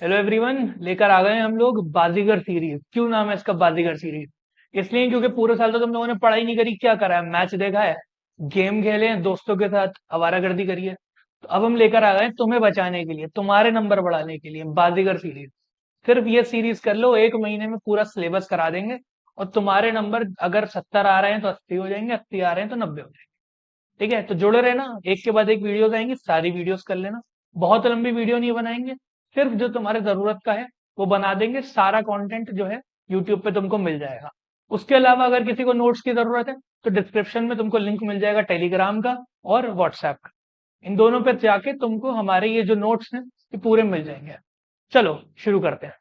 Hello everyone, लेकर आ गए हम लोग बाजीगर सीरीज। क्यों नाम है इसका बाजीगर सीरीज? इसलिए क्योंकि पूरे साल तो तुम लोगों ने पढ़ाई नहीं करी। क्या करा है? मैच देखा है, गेम खेले हैं दोस्तों के साथ, आवारागर्दी करी है। तो अब हम लेकर आ गए हैं तुम्हें बचाने के लिए, तुम्हारे नंबर बढ़ाने के लिए बाजीगर सीरीज। सिर्फ ये सीरीज कर लो, 1 महीने में पूरा सिलेबस करा देंगे। और तुम्हारे नंबर अगर 70 आ रहे हैं तो 80 हो जाएंगे, 80 आ रहे हैं तो 90 हो जाएंगे। ठीक है, तो जुड़े रहना, एक के बाद एक वीडियोस आएंगी, सारी वीडियोस कर लेना। बहुत लंबी वीडियो नहीं बनाएंगे, सिर्फ जो तुम्हारे जरूरत का है वो बना देंगे। सारा कंटेंट जो है यूट्यूब पे तुमको मिल जाएगा। उसके अलावा अगर किसी को नोट्स की जरूरत है तो डिस्क्रिप्शन में तुमको लिंक मिल जाएगा टेलीग्राम का और व्हाट्सएप का। इन दोनों पे जाके तुमको हमारे ये जो नोट्स हैं ये पूरे मिल जाएंगे। चलो शुरू करते हैं।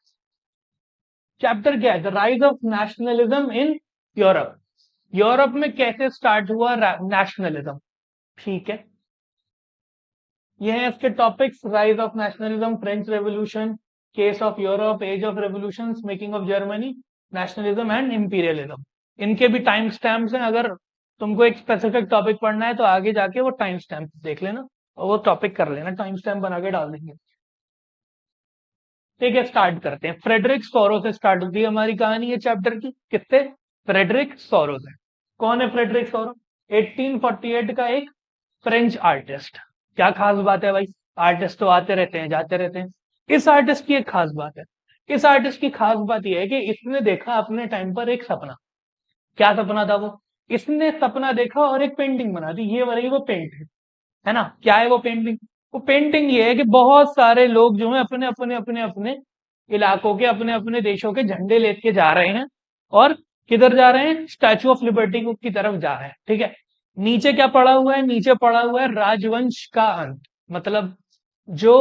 चैप्टर क्या है? The rise of nationalism in Europe. Europe में कैसे स्टार्ट हुआ नेशनलिज्म। ठीक है, ये है इसके topics. Rise of nationalism, French revolution, case of Europe, age of revolution, making of Germany, nationalism and imperialism. इनके भी टाइम स्टैम्प्स हैं। अगर तुमको एक स्पेसिफिक टॉपिक पढ़ना है तो आगे जाके वो टाइम स्टैम्प देख लेना और वो टॉपिक कर लेना, टाइम स्टैम्प बना के डाल देंगे। ठीक है, स्टार्ट करते हैं। फ्रेडरिक सोरो से स्टार्ट होती है हमारी कहानी ये चैप्टर की। किससे? फ्रेडरिक सोरो से। कौन है फ्रेडरिक सोरो? 1848 का एक फ्रेंच आर्टिस्ट। क्या खास बात है भाई? आर्टिस्ट तो आते रहते हैं जाते रहते हैं। इस आर्टिस्ट की एक खास बात है। इस आर्टिस्ट की खास बात यह है कि इसने देखा अपने टाइम पर एक सपना। क्या सपना था वो? इसने सपना देखा और एक पेंटिंग बना दी। ये वाली वो पेंटिंग है ना। क्या है वो पेंटिंग? वो पेंटिंग ये है कि बहुत सारे लोग जो है अपने अपने अपने अपने इलाकों के, अपने अपने देशों के झंडे लेके जा रहे हैं। और किधर जा रहे हैं? स्टैचू ऑफ लिबर्टी की तरफ जा रहे हैं। ठीक है, नीचे क्या पड़ा हुआ है? नीचे पड़ा हुआ है राजवंश का अंत। मतलब जो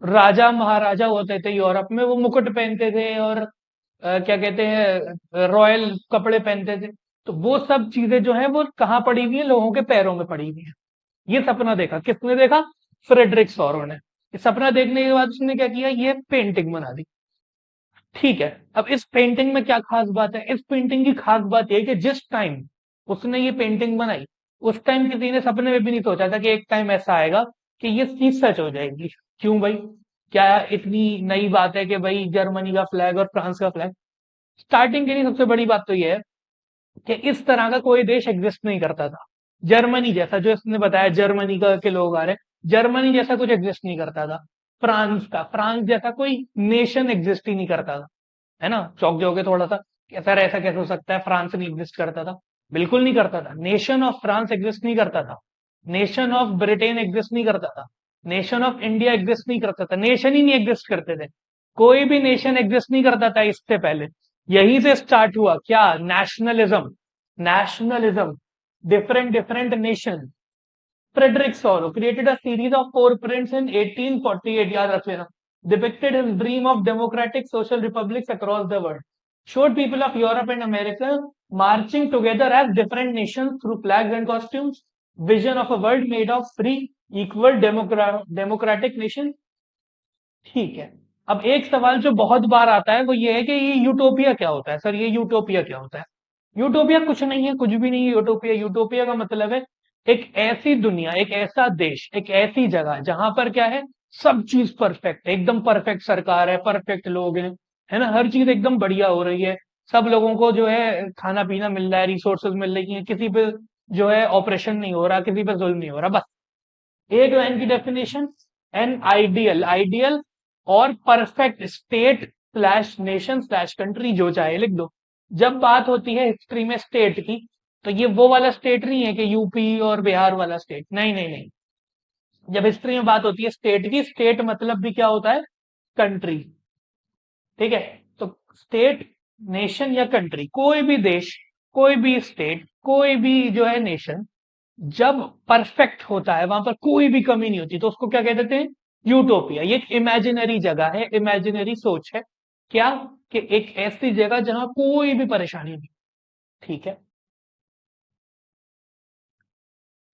राजा महाराजा होते थे यूरोप में वो मुकुट पहनते थे और क्या कहते हैं, रॉयल कपड़े पहनते थे। तो वो सब चीजें जो है वो कहाँ पड़ी हुई है? लोगों के पैरों में पड़ी हुई है। ये सपना देखा किसने? देखा फ्रेडरिक सोरो ने। ये सपना देखने के बाद उसने क्या किया? ये पेंटिंग बना दी। ठीक है, अब इस पेंटिंग में क्या खास बात है? इस पेंटिंग की खास बात यह है कि जिस टाइम उसने ये पेंटिंग बनाई उस टाइम किसी ने सपने में भी नहीं सोचा था कि एक टाइम ऐसा आएगा कि ये चीज सच हो जाएगी। क्यों भाई? क्या इतनी नई बात है कि भाई जर्मनी का फ्लैग और फ्रांस का फ्लैग? स्टार्टिंग के लिए सबसे बड़ी बात तो यह है कि इस तरह का कोई देश एग्जिस्ट नहीं करता था। जर्मनी जैसा, जो इसने बताया जर्मनी का के लोग आ रहे हैं, जर्मनी जैसा कुछ एग्जिस्ट नहीं करता था। फ्रांस जैसा कोई नेशन एग्जिस्ट ही नहीं करता था। है ना, चौंक जाओगे थोड़ा सा कि सर ऐसा कैसे हो सकता है, फ्रांस नहीं एग्जिस्ट करता था। बिल्कुल नहीं करता था। नेशन ऑफ फ्रांस एग्जिस्ट नहीं करता था। नेशन ऑफ ब्रिटेन एग्जिस्ट नहीं करता था। नेशन ऑफ इंडिया एग्जिस्ट नहीं करता था। नेशन ही नहीं एग्जिस्ट करते थे। कोई भी नेशन एग्जिस्ट नहीं करता था इससे पहले। यहीं से स्टार्ट हुआ क्या? Nationalism. Nationalism, different different nation. Frederic Sorrieu created a series of four prints in 1848, याद रख लेना, depicted his dream of democratic social republics across the world, showed people of Europe and America marching together as different nations through flags and costumes, vision of a world made of free, equal, democratic nation। ठीक है, अब एक सवाल जो बहुत बार आता है वो ये है कि ये यूटोपिया क्या होता है? सर ये यूटोपिया क्या होता है? यूटोपिया कुछ नहीं है, कुछ भी नहीं है यूटोपिया। यूटोपिया का मतलब है एक ऐसी दुनिया, एक ऐसा देश, एक ऐसी जगह जहां पर क्या है, सब चीज परफेक्ट है, एकदम परफेक्ट सरकार है, परफेक्ट लोग हैं, है ना, हर चीज एकदम बढ़िया हो रही है। सब लोगों को जो है खाना पीना मिल रहा है, रिसोर्सेज मिल रही है, किसी पे जो है ऑपरेशन नहीं हो रहा, किसी पे जुल्म नहीं हो रहा। बस एक लाइन की डेफिनेशन, एन आइडियल, आइडियल और perfect state slash nation slash country, जो चाहे लिख दो। जब बात होती है हिस्ट्री में स्टेट की तो ये वो वाला स्टेट नहीं है कि यूपी और बिहार वाला स्टेट, नहीं नहीं नहीं। जब हिस्ट्री में बात होती है स्टेट की, स्टेट मतलब भी क्या होता है? कंट्री। ठीक है, तो स्टेट, नेशन या कंट्री, कोई भी देश, कोई भी स्टेट, कोई भी जो है नेशन जब परफेक्ट होता है, वहां पर कोई भी कमी नहीं होती, तो उसको क्या कह देते हैं? यूटोपिया। ये एक इमेजिनरी जगह है, इमेजिनरी सोच है। क्या? कि एक ऐसी जगह जहां कोई भी परेशानी नहीं। ठीक है,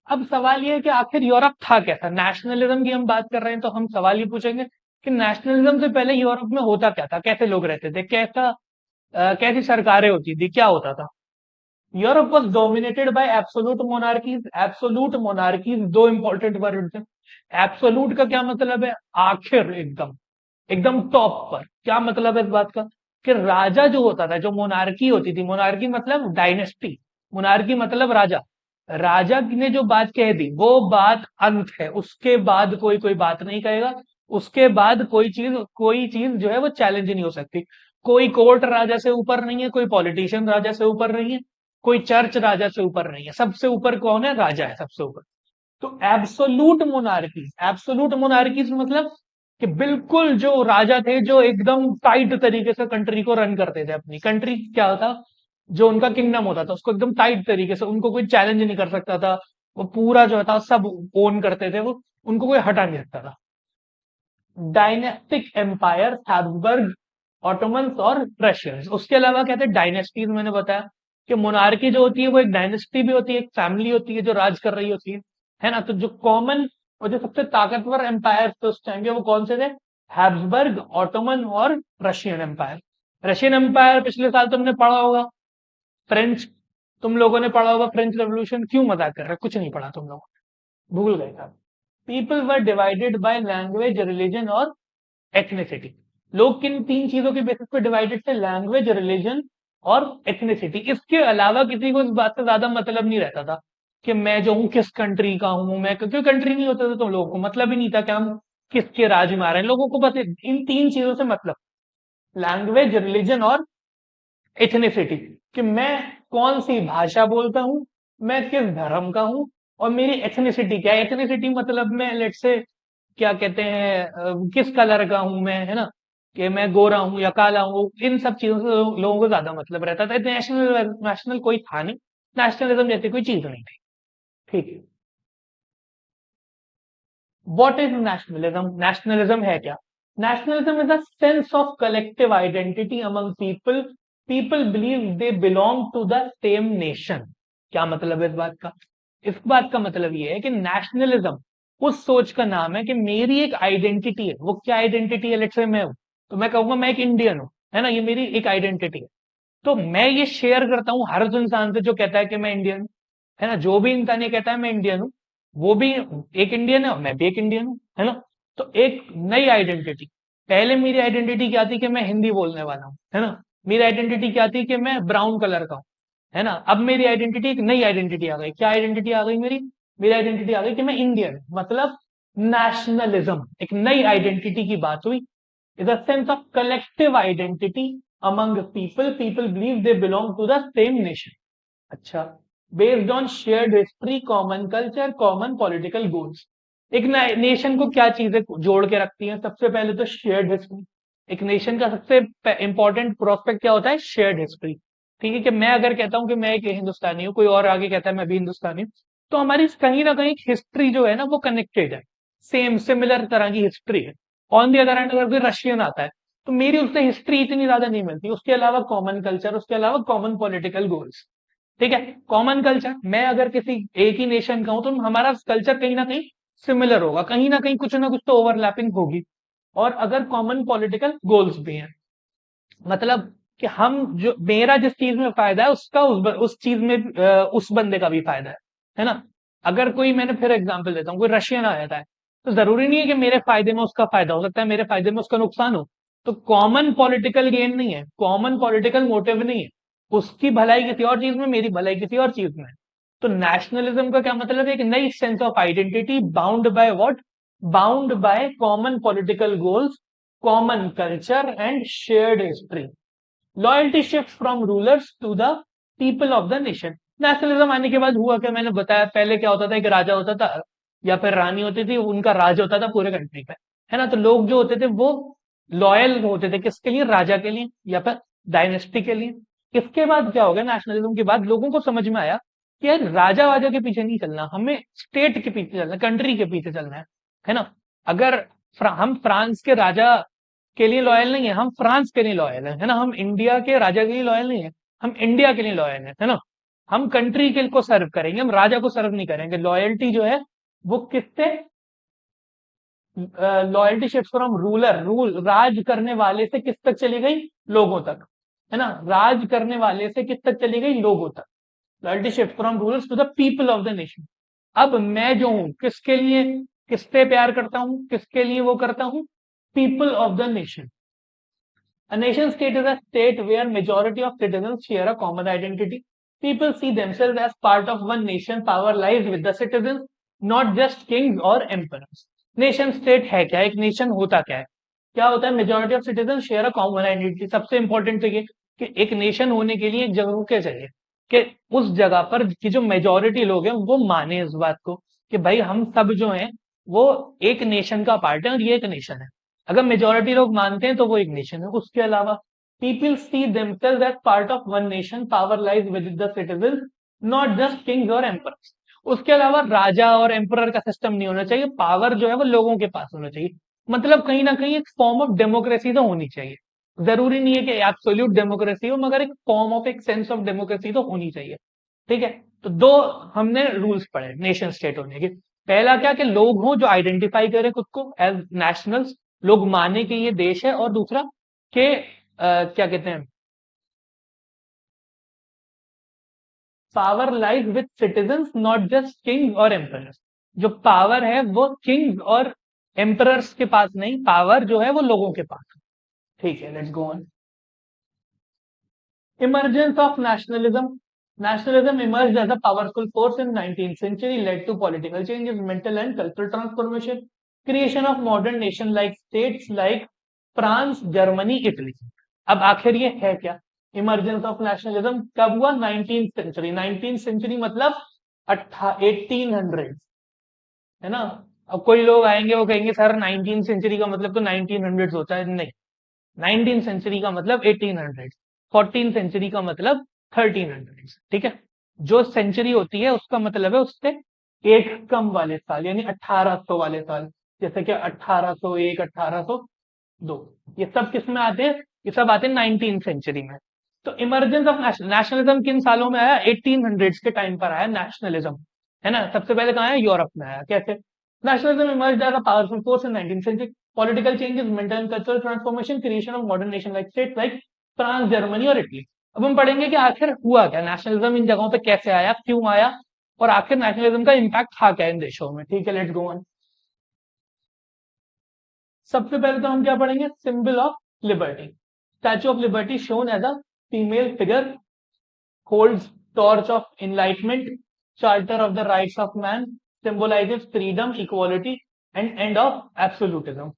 अब सवाल ये है कि आखिर यूरोप था कैसा? नेशनलिज्म की हम बात कर रहे हैं तो हम सवाल ये पूछेंगे कि नेशनलिज्म से पहले यूरोप में होता क्या था? कैसे लोग रहते थे? कैसा कैसी सरकारें होती थी? क्या होता था? Europe was dominated by absolute monarchies. Absolute monarchies दो इंपॉर्टेंट वर्ड है। एब्सोलूट का क्या मतलब है? आखिर, एकदम। एकदम टॉप पर। क्या मतलब है इस बात का? कि राजा जो होता था, जो मोनार्की होती थी, मोनार्की मतलब डायनेस्टी, मोनार्की मतलब राजा, राजा ने जो बात कह दी वो बात अंत है, उसके बाद कोई कोई बात नहीं कहेगा, उसके बाद कोई चीज जो है वो चैलेंज नहीं हो सकती। कोई कोर्ट राजा से ऊपर नहीं है, कोई पॉलिटिशियन राजा से ऊपर नहीं है, कोई चर्च राजा से ऊपर नहीं है, सबसे ऊपर कौन है? राजा है सबसे ऊपर। तो एब्सोल्यूट मोनार्कीज मतलब कि बिल्कुल जो राजा थे, जो एकदम टाइट तरीके से कंट्री को रन करते थे, अपनी कंट्री क्या होता, जो उनका किंगडम होता था उसको एकदम टाइट तरीके से, उनको कोई चैलेंज नहीं कर सकता था, वो पूरा जो था सब ओन करते थे वो, उनको कोई हटा नहीं सकता था। डायनेस्टिक एम्पायर, हैब्सबर्ग, ऑटोमन्स और रशियंस। उसके अलावा कहते हैं डायनेस्टीज, मैंने बताया कि मोनार्की जो होती है वो एक डायनेस्टी भी होती है, एक फैमिली होती है जो राज कर रही होती है ना। तो जो कॉमन और जो सबसे ताकतवर एम्पायर थे उस टाइम के, वो कौन से थे? हैब्सबर्ग, ऑटोमन और रशियन एम्पायर। रशियन एम्पायर पिछले साल तुमने पढ़ा होगा, फ्रेंच, तुम लोगों ने पढ़ा होगा फ्रेंच रेवोल्यूशन। क्यों मजाक कर रहे हो? कुछ नहीं पढ़ा तुम लोग, भूल गए था। People were divided by language, religion और एथनिसिटी। लोग किन तीन चीजों के बेसिस पे डिवाइडेड थे? लैंग्वेज, रिलीजन और एथनिसिटी। इसके अलावा किसी को इस बात से ज्यादा मतलब नहीं रहता था कि मैं जो हूँ किस कंट्री का हूँ, मैं क्योंकि कंट्री नहीं होता था तो लोगों को मतलब ही नहीं था कि हम किसके राज में आ रहे हैं। लोगों को बस इन तीन चीजों से मतलब, लैंग्वेज, रिलीजन और एथनिसिटी, कि मैं कौन सी भाषा बोलता हूँ, मैं किस धर्म का हूँ, और मेरी एथनिसिटी क्या है। एथनिसिटी मतलब मैं लेट से क्या कहते हैं, किस कलर का हूं मैं, है ना, कि मैं गोरा हूं या काला हूं, इन सब चीजों से लोगों को ज्यादा मतलब रहता था। नेशनल नेशनल कोई था नहीं, नेशनलिज्म जैसी कोई चीज नहीं थी। ठीक है। What is nationalism? नेशनलिज्म है क्या? Nationalism is a sense of collective identity among people, people believe they belong to the same nation. क्या मतलब है इस बात का? इस बात का मतलब ये है कि नेशनलिज्म उस सोच का नाम है कि मेरी एक आइडेंटिटी है। वो क्या आइडेंटिटी है? लेट्स से मैं हूं, तो मैं कहूंगा मैं एक इंडियन हूं, है ना, ये मेरी एक आइडेंटिटी है। तो मैं ये शेयर करता हूँ हर उस इंसान से जो कहता है कि मैं इंडियन हूँ, है ना। जो भी इंसान ये कहता है मैं इंडियन हूँ, वो भी एक इंडियन है और मैं भी एक इंडियन हूँ, है ना। तो एक नई आइडेंटिटी। पहले मेरी आइडेंटिटी क्या थी? कि मैं हिंदी बोलने वाला हूँ, है ना। मेरी आइडेंटिटी क्या थी? कि मैं ब्राउन कलर का हूँ, है ना। अब मेरी आइडेंटिटी, एक नई आइडेंटिटी आ गई। क्या आइडेंटिटी आ गई मेरी? मेरी आइडेंटिटी आ गई कि मैं इंडियन हूं। मतलब नेशनलिज्म एक नई आइडेंटिटी की बात हुई। is a sense of collective identity among people. People believe they belong to the same nation. अच्छा, based on shared history, common culture, common political goals. एक नेशन को क्या चीजें जोड़ के रखती हैं? सबसे पहले तो शेयर्ड हिस्ट्री। एक नेशन का सबसे इंपॉर्टेंट प्रोस्पेक्ट क्या होता है? Shared history. ठीक है, कि मैं अगर कहता हूं कि मैं एक हिंदुस्तानी हूँ, कोई और आगे कहता है मैं भी हिंदुस्तानी हूँ, तो हमारी कहीं ना कहीं हिस्ट्री जो है ना वो कनेक्टेड है, सेम सिमिलर तरह की हिस्ट्री है। ऑन दी अदर हैंड अगर कोई रशियन आता है तो मेरी उससे हिस्ट्री इतनी ज्यादा नहीं मिलती, उसके अलावा कॉमन कल्चर, उसके अलावा कॉमन पॉलिटिकल गोल्स। ठीक है। कॉमन कल्चर, मैं अगर किसी एक ही नेशन का हूं तो हमारा कल्चर कहीं ना कहीं सिमिलर होगा, कहीं ना कुछ तो ओवरलैपिंग होगी। और अगर कॉमन पॉलिटिकल गोल्स भी हैं, मतलब कि हम जो, मेरा जिस चीज में फायदा है उसका उस चीज में उस बंदे का भी फायदा है ना। अगर कोई, मैंने फिर एग्जांपल देता हूँ, कोई रशियन आ जाता है तो जरूरी नहीं है कि मेरे फायदे में उसका फायदा, हो सकता है मेरे फायदे में उसका नुकसान हो। तो कॉमन पॉलिटिकल गेन नहीं है, कॉमन पॉलिटिकल मोटिव नहीं है, उसकी भलाई किसी और चीज में, मेरी भलाई किसी और चीज में है। तो नेशनलिज्म का क्या मतलब है? एक नई sense of identity bound by what? Bound by common political goals, common culture and shared history. Loyalty shift from rulers to the people of the nation. Nationalism आने के बाद हुआ क्या? मैंने बताया पहले क्या होता था, एक राजा होता था या फिर रानी होती थी, उनका राज होता था पूरे कंट्री पे, है ना। तो लोग जो होते थे वो लॉयल होते थे किसके लिए? राजा के लिए या फिर डायनेस्टी के लिए। इसके बाद क्या हो गया? नेशनलिज्म के बाद लोगों को समझ में आया कि यार राजा वाजा के पीछे नहीं चलना, हमें स्टेट के पीछे चलना, कंट्री के पीछे चलना है ना। अगर हम फ्रांस के राजा के लिए लॉयल नहीं है, हम फ्रांस के लिए लॉयल है ना। हम इंडिया के राजा के लिए लॉयल नहीं है, हम इंडिया के लिए लॉयल है ना। हम कंट्री के को सर्व करेंगे, हम राजा को सर्व नहीं करेंगे। लॉयल्टी जो है वो किससे? लॉयल्टी शिफ्ट फ्रॉम रूलर, राज करने वाले से किस तक चली गई? लोगों तक, है ना। राज करने वाले से किस तक चली गई? लोगों तक। Loyalty shift from rulers to the people of the nation. अब मैं जो हूं किसके लिए, किस पे प्यार करता हूं, किसके लिए वो करता हूं? people of the nation. A nation state is a state where majority of citizens share a common identity. People see themselves as part of one nation. Power lies with the citizens, not just kings or emperors. Nation state है क्या? एक nation होता क्या है? क्या होता है? Majority of citizen share a common identity. सबसे इंपॉर्टेंट तो ये कि एक नेशन होने के लिए एक जगह को क्या चाहिए कि उस जगह पर की जो मेजोरिटी लोग हैं वो माने इस बात को कि भाई हम सब जो हैं वो एक नेशन का पार्ट है और ये एक नेशन है। अगर मेजोरिटी लोग मानते हैं तो वो एक नेशन है। उसके अलावा people see themselves as part of one nation, power lies with the citizen, not just kings और एम्परर्स। उसके अलावा राजा और एम्परर का सिस्टम नहीं होना चाहिए, पावर जो है वो लोगों के पास होना चाहिए। मतलब कहीं ना कहीं एक फॉर्म ऑफ डेमोक्रेसी तो होनी चाहिए। जरूरी नहीं है कि एब्सोल्यूट डेमोक्रेसी हो, मगर एक फॉर्म ऑफ एक सेंस ऑफ डेमोक्रेसी तो होनी चाहिए। ठीक है, तो दो हमने रूल्स पढ़े नेशन स्टेट होने के। पहला क्या कि लोग हों जो आइडेंटिफाई करें खुद को एज नेशनल्स, लोग माने कि ये देश है। और दूसरा कि क्या कहते हैं, power lies with citizens not just kings और एम्परर्स। जो पावर है वो किंग्स और एम्परर्स के पास नहीं, पावर जो है वो लोगों के पास है। ठीक है, let's go on. Emergence of nationalism. Nationalism emerged as a powerful force in 19th century, led to political changes, mental and cultural transformation, creation of modern nation like states like France, Germany, Italy. अब आखिर ये है क्या? Emergence of nationalism कब हुआ? 19th century. 19th century मतलब 1800, है ना। अब कोई लोग आएंगे वो कहेंगे सर 19th सेंचुरी का मतलब तो 1900 होता है। नहीं, 19th सेंचुरी का मतलब 1800, 14th सेंचुरी का मतलब 1300। ठीक है, जो सेंचुरी होती है उसका मतलब है उससे एक कम वाले साल, यानी 1800 वाले साल। जैसे कि 1801, 1802, ये सब किस में आते हैं? ये सब आते हैं 19th सेंचुरी में। तो इमरजेंस ऑफ नेशनलिज्म किन सालों में आया? 1800s के टाइम पर आया नेशनलिज्म, है ना। सबसे पहले कहाँ आया? यूरोप में आया। कैसे? Nationalism emerged as a powerful force in 19th century, political changes, mental and cultural transformation, creation of modern nation like state like France, Germany और इटली। अब हम पढ़ेंगे कि आखिर हुआ क्या, नेशनलिज्म इन जगहों पे कैसे आया, क्यों आया, और आखिर नेशनलिज्म का इम्पैक्ट था क्या इन देशों में। ठीक है, लेट्स गो ऑन। सबसे पहले तो हम क्या पढ़ेंगे? Symbol of liberty. Statue of liberty shown as a female figure, holds torch of enlightenment, charter of the rights of man, symbolizes freedom, equality and end of absolutism।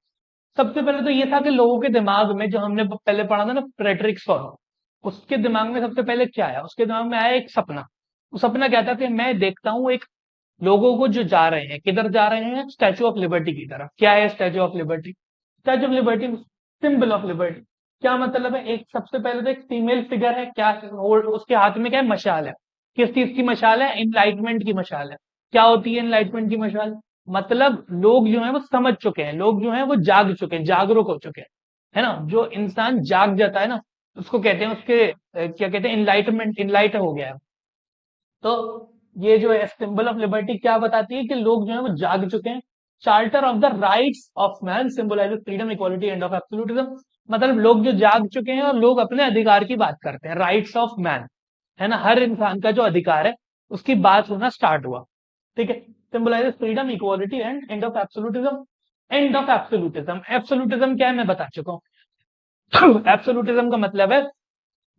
सबसे पहले तो ये था कि लोगों के दिमाग में, जो हमने पहले पढ़ा था ना फ्रेडरिक सोरो, उसके दिमाग में सबसे पहले क्या आया? उसके दिमाग में आया एक सपना। वो सपना क्या था कि मैं देखता हूँ एक लोगों को जो जा रहे हैं, किधर जा रहे हैं? स्टैचू ऑफ लिबर्टी की तरफ। क्या है statue of liberty? Statue of liberty symbol of liberty. क्या मतलब है? एक सबसे पहले तो एक फीमेल फिगर है, क्या और उसके हाथ में क्या है? मशाल है। किस चीज की मशाल है? इनलाइटमेंट की मशाल है। क्या होती है इनलाइटमेंट की मशाल? मतलब लोग जो है वो समझ चुके हैं, लोग जो है वो जाग चुके हैं, जागरूक हो चुके हैं, है ना। जो इंसान जाग जाता है ना, उसको कहते हैं, उसके क्या कहते हैं? इनलाइटमेंट, इनलाइट हो गया है। तो ये जो है सिंबल ऑफ लिबर्टी क्या बताती है कि लोग जो है वो जाग चुके हैं। Charter of the rights of man symbolizes freedom, equality end of absolutism. मतलब लोग जो जाग चुके हैं और लोग अपने अधिकार की बात करते हैं, राइट्स ऑफ मैन, है ना। हर इंसान का जो अधिकार है उसकी बात होना स्टार्ट हुआ। ठीक है, symbolizes freedom, equality and end of absolutism. End of absolutism, absolutism क्या है मैं बता चुका हूँ। एब्सोल्यूटिज्म का मतलब है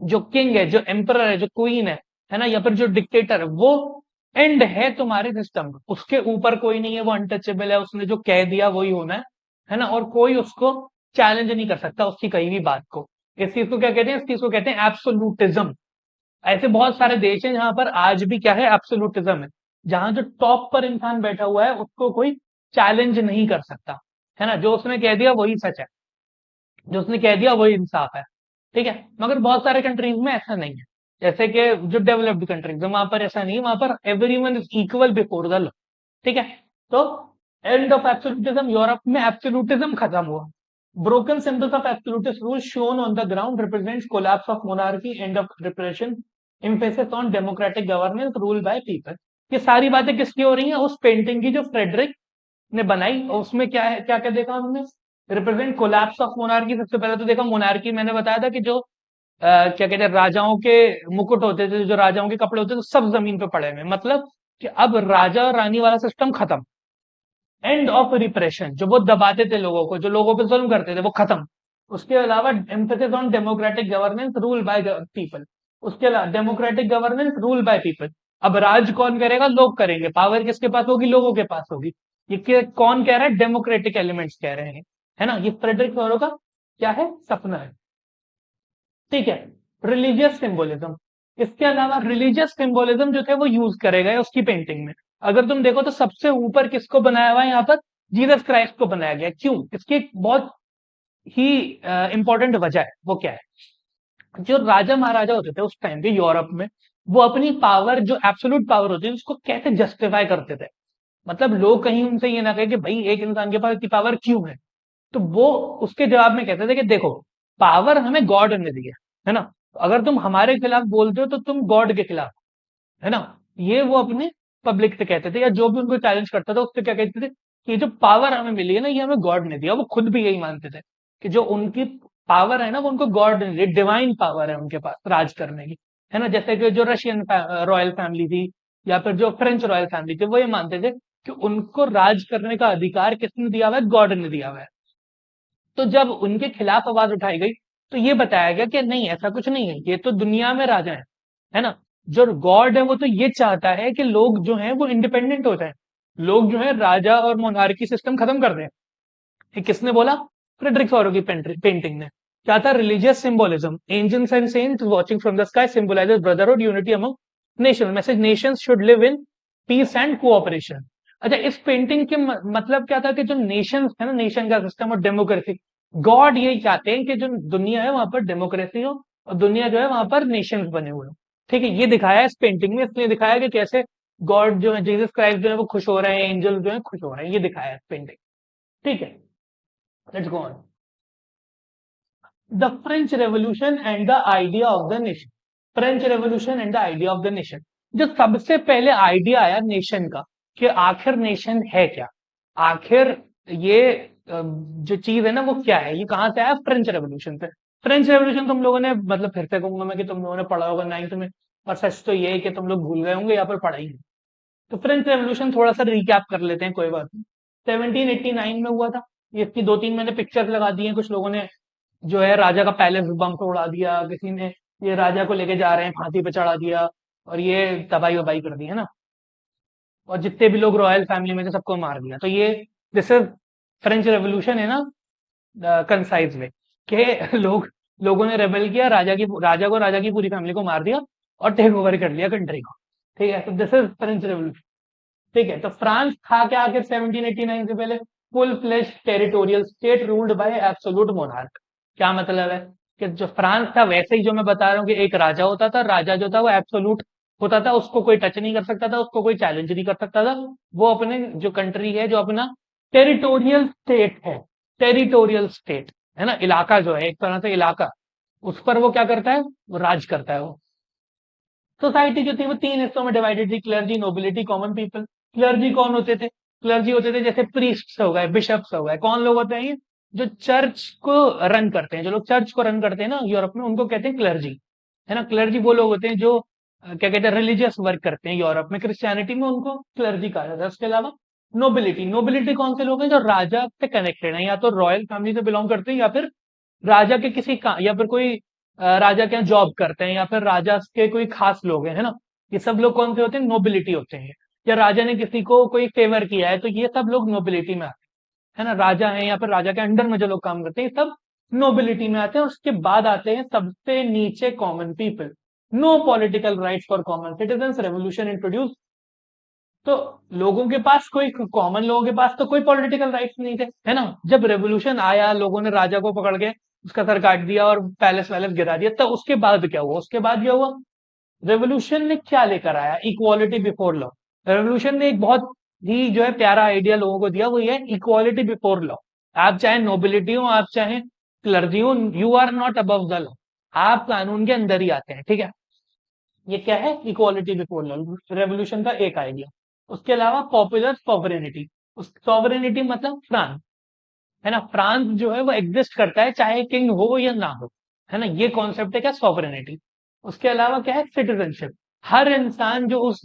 जो किंग है, जो एम्परर है, जो क्वीन है ना, या फिर जो डिक्टेटर है, वो एंड है तुम्हारे सिस्टम का। उसके ऊपर कोई नहीं है, वो अनटचेबल है, उसने जो कह दिया वही होना है ना। और कोई उसको चैलेंज नहीं कर सकता उसकी कही भी बात को। इस चीज को क्या कहते हैं? इस चीज को कहते हैं एब्सोल्यूटिज्म। ऐसे बहुत सारे देश हैं जहां पर आज भी क्या है? एब्सोल्यूटिज्म है, जहां जो टॉप पर इंसान बैठा हुआ है उसको कोई चैलेंज नहीं कर सकता, है ना। जो उसने कह दिया वही सच है, जो उसने कह दिया वही इंसाफ है। ठीक है, मगर बहुत सारे कंट्रीज में ऐसा नहीं है। जैसे कि जो डेवलप्ड कंट्रीज है वहां पर ऐसा नहीं है, वहां पर everyone is equal before the law. ठीक है, तो एंड ऑफ एब्सोल्यूटिज्म, यूरोप में एब्सोल्यूटिज्म खत्म हुआ। Broken symbols of absolutist rule shown on the ground represents collapse of monarchy, end of repression, emphasis on democratic governance, rule by people. ये सारी बातें किसकी हो रही हैं? उस पेंटिंग की जो फ्रेडरिक ने बनाई, और उसमें क्या है, क्या क्या देखा हमने? Represent collapse of monarchy. सबसे पहले तो देखा मोनार्की, मैंने बताया था कि जो क्या कहते हैं, राजाओं के मुकुट होते थे, जो राजाओं के कपड़े होते थे, सब जमीन पे पड़े हुए। मतलब कि अब राजा और रानी वाला सिस्टम खत्म। एंड ऑफ रिप्रेशन, जो वो दबाते थे लोगों को, जो लोगों पे जुल्म करते थे वो खत्म। उसके अलावा emphasis on democratic governance rule by people. उसके अलावा democratic governance rule by people. अब राज कौन करेगा? लोग करेंगे। पावर किसके पास होगी? लोगों के पास होगी। ये कौन कह रहा है? डेमोक्रेटिक एलिमेंट्स कह रहे हैं, है ना। ये फ्रेडरिक सोरो का क्या है? सपना है। ठीक है। रिलीजियस सिंबोलिज्म, इसके अलावा रिलीजियस सिंबोलिज्म जो थे वो यूज करे गए उसकी पेंटिंग में। अगर तुम देखो तो सबसे ऊपर किसको बनाया हुआ है यहाँ पर? जीसस क्राइस्ट को बनाया गया। क्यों? इसकी एक बहुत ही इंपॉर्टेंट वजह है। वो क्या है? जो राजा महाराजा होते थे उस टाइम पे यूरोप में, वो अपनी पावर, जो एब्सोल्यूट पावर होती है, उसको कैसे जस्टिफाई करते थे। मतलब लोग कहीं उनसे ये ना कहे कि भाई एक इंसान के पास इतनी पावर क्यों है, तो वो उसके जवाब में कहते थे कि देखो, पावर हमें गॉड ने दी है ना। अगर तुम हमारे खिलाफ बोलते हो तो तुम गॉड के खिलाफ, है ना। ये वो अपने पब्लिक से कहते थे, या जो भी उनको चैलेंज करता था उससे क्या कहते थे कि ये जो पावर हमें मिली है ना, ये हमें गॉड ने दिया। वो खुद भी यही मानते थे कि जो उनकी पावर है ना, वो उनको गॉड ने दी, डिवाइन पावर है उनके पास राज करने की, है ना। जैसे कि जो रशियन रॉयल फैमिली थी, या फिर जो फ्रेंच रॉयल फैमिली थी, वो ये मानते थे कि उनको राज करने का अधिकार किसने दिया हुआ है? गॉड ने दिया हुआ है। तो जब उनके खिलाफ आवाज उठाई गई, तो ये बताया गया कि नहीं, ऐसा कुछ नहीं है, ये तो दुनिया में राजा है ना। जो गॉड है वो तो ये चाहता है कि लोग जो हैं वो इंडिपेंडेंट हो जाएं, लोग जो है राजा और मोनार्की सिस्टम खत्म कर दें। ये किसने बोला? फ्रेडरिक सोरो की पेंटिंग ने। क्या था? Religious symbolism, angels and saints watching from the sky symbolizes brotherhood unity among nation, message nations should live in peace and cooperation. अच्छा, इस पेंटिंग के मतलब क्या था कि जो नेशन है ना, नेशन का सिस्टम और डेमोक्रेसी, गॉड ये चाहते हैं कि जो दुनिया है वहां पर डेमोक्रेसी हो, और दुनिया जो है वहां पर नेशंस बने हुए हो। ठीक है, ये दिखाया है इस पेंटिंग में, इसलिए दिखाया कि कैसे गॉड जो है, जीसस क्राइस्ट जो है वो खुश हो रहे हैं, एंजल जो है खुश हो रहे हैं, ये दिखाया है पेंटिंग। ठीक है, let's go on. The French revolution and the idea of the nation. French revolution and the idea of the nation, जो सबसे पहले आइडिया आया नेशन का, कि आखिर नेशन है क्या, आखिर ये जो चीज है ना वो क्या है, ये कहां से आया? फ्रेंच रेवोल्यूशन से। फ्रेंच रेवोल्यूशन तुम लोगों ने, मतलब फिर से कहूंगा मैं कि तुम लोगों ने पढ़ा होगा नाइन्थ में, और सच तो ये है कि तुम लोग भूल गए होंगे या फिर पढ़ा ही नहीं। तो फ्रेंच रेवोल्यूशन थोड़ा सा रिकैप कर लेते हैं, कोई बात नहीं। 1789 में हुआ था। इसकी दो तीन मैंने पिक्चर लगा दी हैं। कुछ लोगों ने जो है राजा का पैलेस बम से उड़ा दिया, किसी ने ये राजा को लेके जा रहे हैं फांसी पे चढ़ा दिया, और ये तबाही वबाही कर दी, है ना। और जितने भी लोग रॉयल फैमिली में थे सबको मार दिया। तो ये दिस इज फ्रेंच रेवोल्यूशन है ना, कंसाइज में, कि लोगों ने रेबल किया, राजा की पूरी फैमिली को मार दिया, और टेक ओवर कर लिया कंट्री को। ठीक है, तो दिस इज फ्रेंच रेवोल्यूशन। ठीक है, तो फ्रांस था क्या आखिर 1789 से पहले? Full fledged territorial state ruled by absolute monarch. क्या मतलब है? कि जो फ्रांस था वैसे ही, जो मैं बता रहा हूँ कि एक राजा होता था, राजा जो था वो एब्सोल्यूट होता था, उसको कोई टच नहीं कर सकता था, उसको कोई चैलेंज नहीं कर सकता था। वो अपने जो कंट्री है, जो अपना टेरिटोरियल स्टेट है, टेरिटोरियल स्टेट है ना, इलाका जो है, एक तरह से इलाका, उस पर वो क्या करता है? वो राज करता है वो। सोसाइटी जो थी वो तीन हिस्सों में डिवाइडेड थी: clergy, nobility, common people. Clergy कौन होते थे? क्लर्जी होते थे जैसे प्रीस्ट्स हो गए, बिशप्स हो गए। कौन लोग होते हैं ये? जो चर्च को रन करते हैं, जो लोग चर्च को रन करते हैं ना यूरोप में, उनको कहते हैं क्लर्जी, है ना। क्लर्जी वो लोग होते हैं जो क्या कहते हैं, रिलीजियस वर्क करते हैं यूरोप में। क्रिश्चियनिटी में उनको क्लर्जी कहा जाता है। उसके अलावा नोबिलिटी, नोबिलिटी कौन से लोग हैं? जो राजा से कनेक्टेड है, या तो रॉयल फैमिली से बिलोंग करते हैं, या फिर राजा के किसी का, या फिर कोई राजा के यहाँ जॉब करते हैं, या फिर राजा के कोई खास लोग हैं, है ना। ये सब लोग कौन से होते हैं? नोबिलिटी होते हैं। या राजा ने किसी को कोई फेवर किया है, तो ये सब लोग नोबिलिटी में आते हैं, है ना। राजा है या फिर राजा के अंडर में जो लोग काम करते हैं, ये सब नोबिलिटी में आते हैं। उसके बाद आते हैं सबसे नीचे common people. No political rights for common citizen, revolution introduce. तो लोगों के पास, कोई कॉमन लोगों के पास तो कोई पॉलिटिकल राइट्स नहीं थे, है ना। जब रेवोल्यूशन आया, लोगों ने राजा को पकड़ के उसका सर काट दिया और पैलेस वैलेस गिरा दिया, तो उसके बाद क्या हुआ? उसके बाद क्या हुआ? रेवोल्यूशन ने क्या लेकर आया? Equality before law. रेवोल्यूशन ने एक बहुत ही जो है प्यारा आइडिया लोगों को दिया, वो ये इक्वालिटी बिफोर लॉ। आप चाहे नोबिलिटी हो, आप चाहे क्लर्जी हो, you are not above the law. आप कानून के अंदर ही आते हैं, ठीक है। ये क्या है? इक्वालिटी बिफोर लॉ, रेवोल्यूशन का एक आइडिया। उसके अलावा पॉपुलर सॉवरेनिटी। उस सॉवरेनिटी मतलब फ्रांस, है ना। फ्रांस जो है वो एग्जिस्ट करता है चाहे किंग हो या ना हो, है ना। ये कॉन्सेप्ट है क्या? सॉवरेनिटी। उसके अलावा क्या है? सिटीजनशिप। हर इंसान जो उस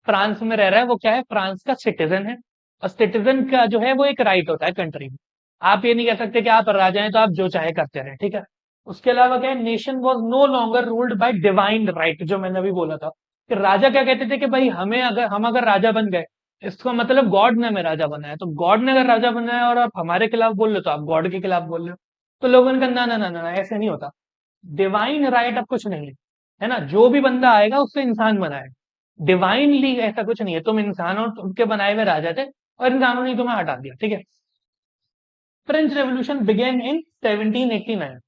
फ्रांस में रह रहा है वो क्या है? फ्रांस का सिटीजन है। और सिटीजन का जो है वो एक राइट होता है कंट्री में। आप ये नहीं कह सकते कि आप राजा हैं तो आप जो चाहे करते रहे, ठीक है। उसके अलावा क्या है, nation was no longer ruled by divine right, जो मैंने अभी बोला था कि राजा क्या कहते थे कि भाई हमें अगर हम अगर राजा बन गए, इसका मतलब गॉड ने हमें राजा बनाया, तो गॉड ने अगर राजा बनाया और आप हमारे खिलाफ बोल रहे हो तो आप गॉड के खिलाफ बोल रहे हो। तो लोगों ने कहा ना ना ना ना ना, ऐसे नहीं होता, डिवाइन राइट अब कुछ नहीं है ना, जो भी बंदा आएगा उससे इंसान बनाए, डिवाइनली ऐसा कुछ नहीं है, तुम इंसानों के बनाए हुए राजा थे और इंसानों ने तुम्हें हटा दिया, ठीक है। French revolution began in 1789।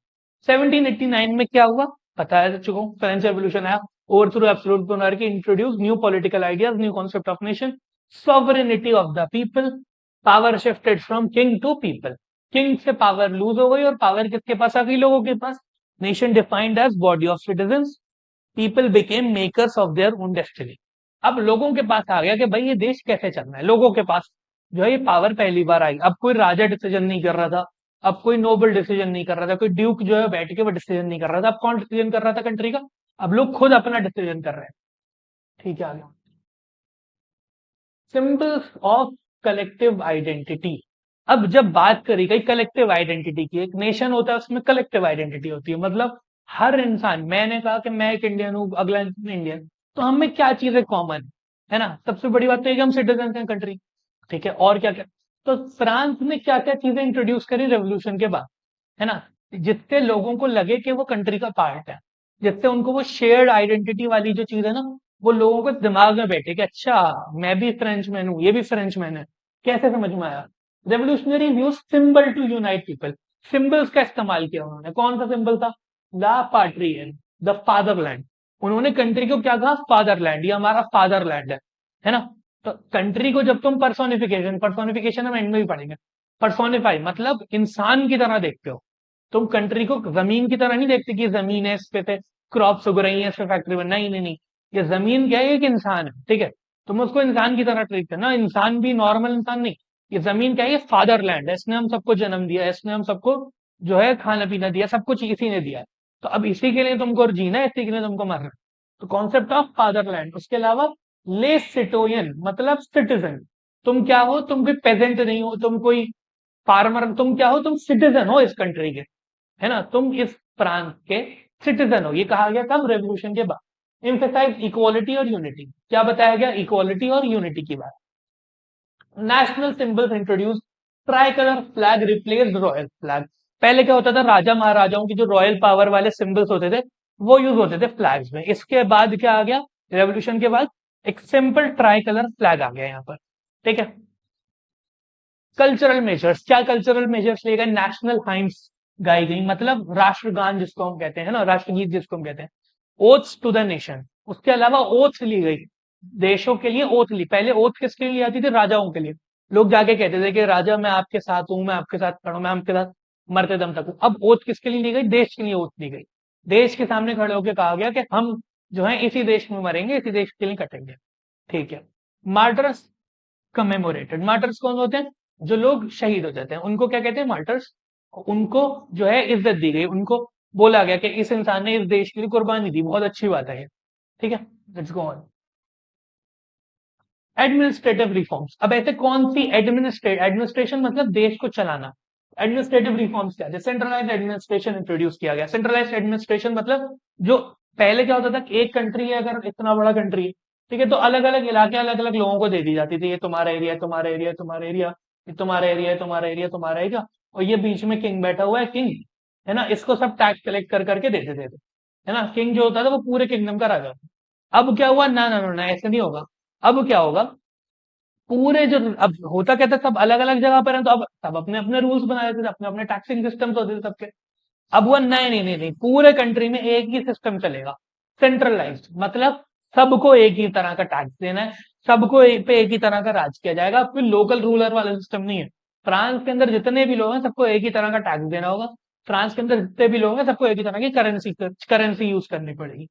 1789 में क्या हुआ पता है चुका हूं, फ्रेंच रेवोल्यूशन आया, overthrow absolute monarchy, introduce new political ideas, new concept of nation, sovereignty of the people, power shifted from king to people, king से पावर लूज हो गई और पावर किसके पास आ गई, लोगों के पास। Nation defined as body of citizens, people became makers of their own destiny. अब लोगों के पास आ गया कि भाई ये देश कैसे चलना है, लोगों के पास जो है ये पावर पहली बार आई। अब कोई राजा डिसीजन नहीं कर रहा था, अब कोई नोबल डिसीजन नहीं कर रहा था, कोई ड्यूक जो है बैठ के वो डिसीजन नहीं कर रहा था, अब कौन डिसीजन कर रहा था कंट्री का, अब लोग खुद अपना डिसीजन कर रहे हैं, ठीक है। आगे सिंबल्स ऑफ कलेक्टिव आइडेंटिटी। अब जब बात करी गई कलेक्टिव आइडेंटिटी की, एक नेशन होता है उसमें कलेक्टिव आइडेंटिटी होती है, मतलब हर इंसान, मैंने कहा कि मैं एक इंडियन हूँ, अगला इंडियन, तो हमें क्या चीजें कॉमन है ना, सबसे बड़ी बात तो ये कि हम सिटीजन हैं कंट्री, ठीक है। और क्या क्या, तो फ्रांस ने क्या क्या चीजें इंट्रोड्यूस करी रेवोल्यूशन के बाद, है ना, जिससे लोगों को लगे कि वो कंट्री का पार्ट है, जिससे उनको वो शेयर्ड आइडेंटिटी वाली जो चीज है ना, वो लोगों को दिमाग में बैठे कि अच्छा मैं भी फ्रेंचमैन हूँ, ये भी फ्रेंचमैन है। कैसे समझ में आया, revolutionary use symbol to unite people, symbols का इस्तेमाल किया उन्होंने। कौन सा सिंबल था, ला पाट्रियन, द फादरलैंड। उन्होंने कंट्री को क्या कहा, फादरलैंड, ये हमारा फादरलैंड है ना। तो कंट्री को जब तुम पर्सोनिफिकेशन, पर्सोनिफिकेशन हम एंड में भी पढ़ेंगे, पर्सोनिफाई मतलब इंसान की तरह देखते हो, तुम कंट्री को जमीन की तरह नहीं देखते कि जमीन है, इस पे से क्रॉप्स उग रही है, इस पे फैक्ट्री बन, नहीं नहीं नहीं, ये जमीन क्या है, एक इंसान है, ठीक है। तुम उसको इंसान की तरह ट्रीट करना, इंसान भी नॉर्मल इंसान नहीं, ये जमीन क्या है, ये फादरलैंड है, इसने हम सबको जन्म दिया है, इसने हम सबको जो है खाना पीना दिया, सब कुछ इसी ने दिया है, तो अब इसी के लिए तुमको जीना है, इसी के लिए तुमको मरना है। तो कॉन्सेप्ट ऑफ फादरलैंड। उसके अलावा ले सिटोयन मतलब सिटीजन, तुम क्या हो, तुम कोई पेजेंट नहीं हो, तुम कोई फार्मर, तुम क्या हो, तुम सिटीजन हो इस कंट्री के, है ना, तुम इस प्रांत के सिटीजन हो। ये कहा गया कब, रेवोल्यूशन के बाद। एम्फेसाइज इक्वालिटी और यूनिटी, क्या बताया गया, इक्वालिटी और यूनिटी की बात। National symbols introduce, try colour flag replace royal flag. पहले क्या होता था, राजा महाराजाओं की जो रॉयल पावर वाले सिंबल्स होते थे वो यूज होते थे फ्लैग्स में। इसके बाद क्या आ गया, रेवोल्यूशन के बाद एक सिंपल ट्राई कलर फ्लैग आ गया यहाँ पर, ठीक है। कल्चरल मेजर्स, क्या कल्चरल मेजर्स लिए गए, नेशनल हाइम्स गाई गई, मतलब राष्ट्रगान जिसको हम कहते हैं ना, राष्ट्रगीत जिसको हम कहते हैं। ओथ्स टू द नेशन, उसके अलावा ओथ्स ली गई, देशों के लिए ओथ ली। पहले ओथ किसके लिए आती थी, राजाओं के लिए, लोग जाके कहते थे कि राजा मैं आपके साथ हूं, मैं आपके साथ खड़ा हूं, मैं आपके साथ मरते दम तक हूं। अब ओथ किसके लिए ली गई, देश के लिए ओथ ली गई, देश के सामने खड़े होकर कहा गया कि हम जो है इसी देश में मरेंगे, इसी देश के लिए कटेंगे, ठीक है। मार्टर्स कमेमोरेटेड, मार्टर्स कौन होते हैं, जो लोग शहीद हो जाते हैं उनको क्या कहते हैं, मार्टर्स। उनको जो है इज्जत दी गई, उनको बोला गया कि इस इंसान ने इस देश के लिए कुर्बानी दी, बहुत अच्छी बात है ये, ठीक है। Let's go on. Administrative reforms, अब ऐसे कौन सी एडमिनिस्ट्रेशन मतलब देश को चलाना, एडमिनिस्ट्रेटिव रिफॉर्म्स क्या है, सेंट्रलाइज एडमिनिस्ट्रेशन इंट्रोड्यूस किया गया। सेंट्रलाइज एडमिनिस्ट्रेशन मतलब जो पहले क्या होता था कि एक कंट्री है, अगर इतना बड़ा कंट्री है, ठीक है, तो अलग अलग इलाके अलग अलग लोगों को दे दी जाती थी, ये तुम्हारा एरिया, तुम्हारा एरिया, तुम्हारा एरिया, ये तुम्हारा एरिया, तुम्हारा एरिया, तुम्हारा एरिया, और ये बीच में किंग बैठा हुआ है, किंग है ना, इसको सब टैक्स कलेक्ट कर करके देते थे, है ना। किंग जो होता था वो पूरे किंगडम का राजा होता। अब क्या हुआ, ना ना ना ना, ऐसे नहीं होगा। अब क्या होगा, पूरे जो अब होता क्या था, सब अलग अलग जगह पर है, तो अब सब अपने अपने रूल्स बना देते थे, अपने अपने टैक्सिंग सिस्टम्स होते थे सबके। अब वो नहीं नहीं नहीं नहीं, पूरे कंट्री में एक ही सिस्टम चलेगा, सेंट्रलाइज्ड, मतलब सबको एक ही तरह का टैक्स देना है, सबको पे एक ही तरह का राज किया जाएगा, कोई लोकल रूलर वाला सिस्टम नहीं है। फ्रांस के अंदर जितने भी लोग हैं सबको एक ही तरह का टैक्स देना होगा, फ्रांस के अंदर जितने भी लोग हैं सबको एक ही तरह की करेंसी यूज करनी पड़ेगी।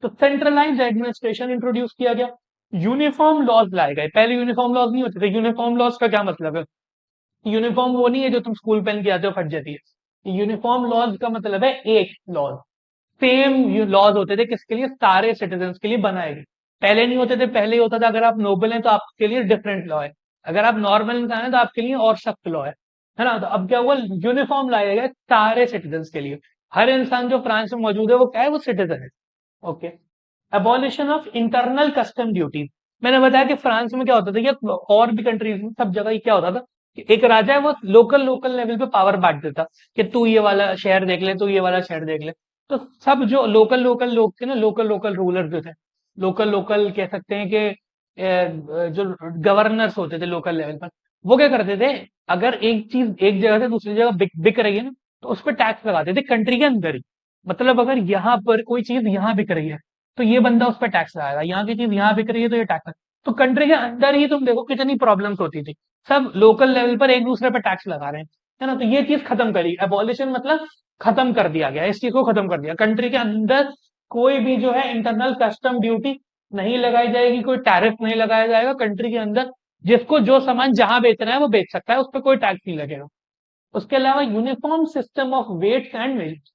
तो सेंट्रलाइज्ड एडमिनिस्ट्रेशन इंट्रोड्यूस किया गया। यूनिफॉर्म लॉज लाए गए, पहले यूनिफॉर्म लॉज नहीं होते थे। यूनिफॉर्म लॉज का क्या मतलब है, यूनिफॉर्म वो नहीं है जो तुम स्कूल पहन के आते हो फट जाती है, यूनिफॉर्म लॉज का मतलब है एक लॉज, सेम लॉज होते थे, किसके लिए, सारे सिटीजन के लिए बनाए गए। पहले नहीं होते थे, पहले होता था अगर आप नोबल हैं तो आपके लिए डिफरेंट लॉ है, अगर आप नॉर्मल इंसान है तो आपके लिए और सख्त लॉ है ना। तो अब क्या हुआ, यूनिफॉर्म लाया गया सारे सिटीजन के लिए। हर इंसान जो फ्रांस में मौजूद है वो क्या है, वो सिटीजन है। Okay. Abolition of internal custom duty. मैंने बताया कि फ्रांस में क्या होता था कि और भी कंट्रीज में सब जगह क्या होता था कि एक राजा है वो लोकल लोकल लेवल पे पावर बांट देता कि तू ये वाला शहर देख ले, तू ये वाला शहर देख ले। तो सब जो लोकल लोकल लोग थे ना, लोकल लोकल रूलर जो थे, लोकल लोकल कह सकते हैं कि जो गवर्नर्स होते थे लोकल लेवल पर, वो क्या करते थे, अगर एक चीज एक जगह से दूसरी जगह बिक रही है ना, तो उस पर टैक्स लगाते थे कंट्री के अंदर ही। मतलब अगर यहाँ पर कोई चीज यहाँ बिक रही है तो ये बंदा उस पर टैक्स लगाएगा, यहाँ की चीज यहाँ बिक रही है तो ये टैक्स। तो कंट्री के अंदर ही तुम देखो कितनी प्रॉब्लम्स होती थी, सब लोकल लेवल पर एक दूसरे पर टैक्स लगा रहे हैं, है ना। तो ये चीज खत्म करी, एबॉलिशन मतलब खत्म कर दिया गया, इस चीज को खत्म कर दिया। कंट्री के अंदर कोई भी जो है इंटरनल कस्टम ड्यूटी नहीं लगाई जाएगी, कोई टैरिफ नहीं लगाया जाएगा कंट्री के अंदर। जिसको जो सामान जहां बेचना है वो बेच सकता है, उस पर कोई टैक्स नहीं लगेगा। उसके अलावा uniform system of weights and measures.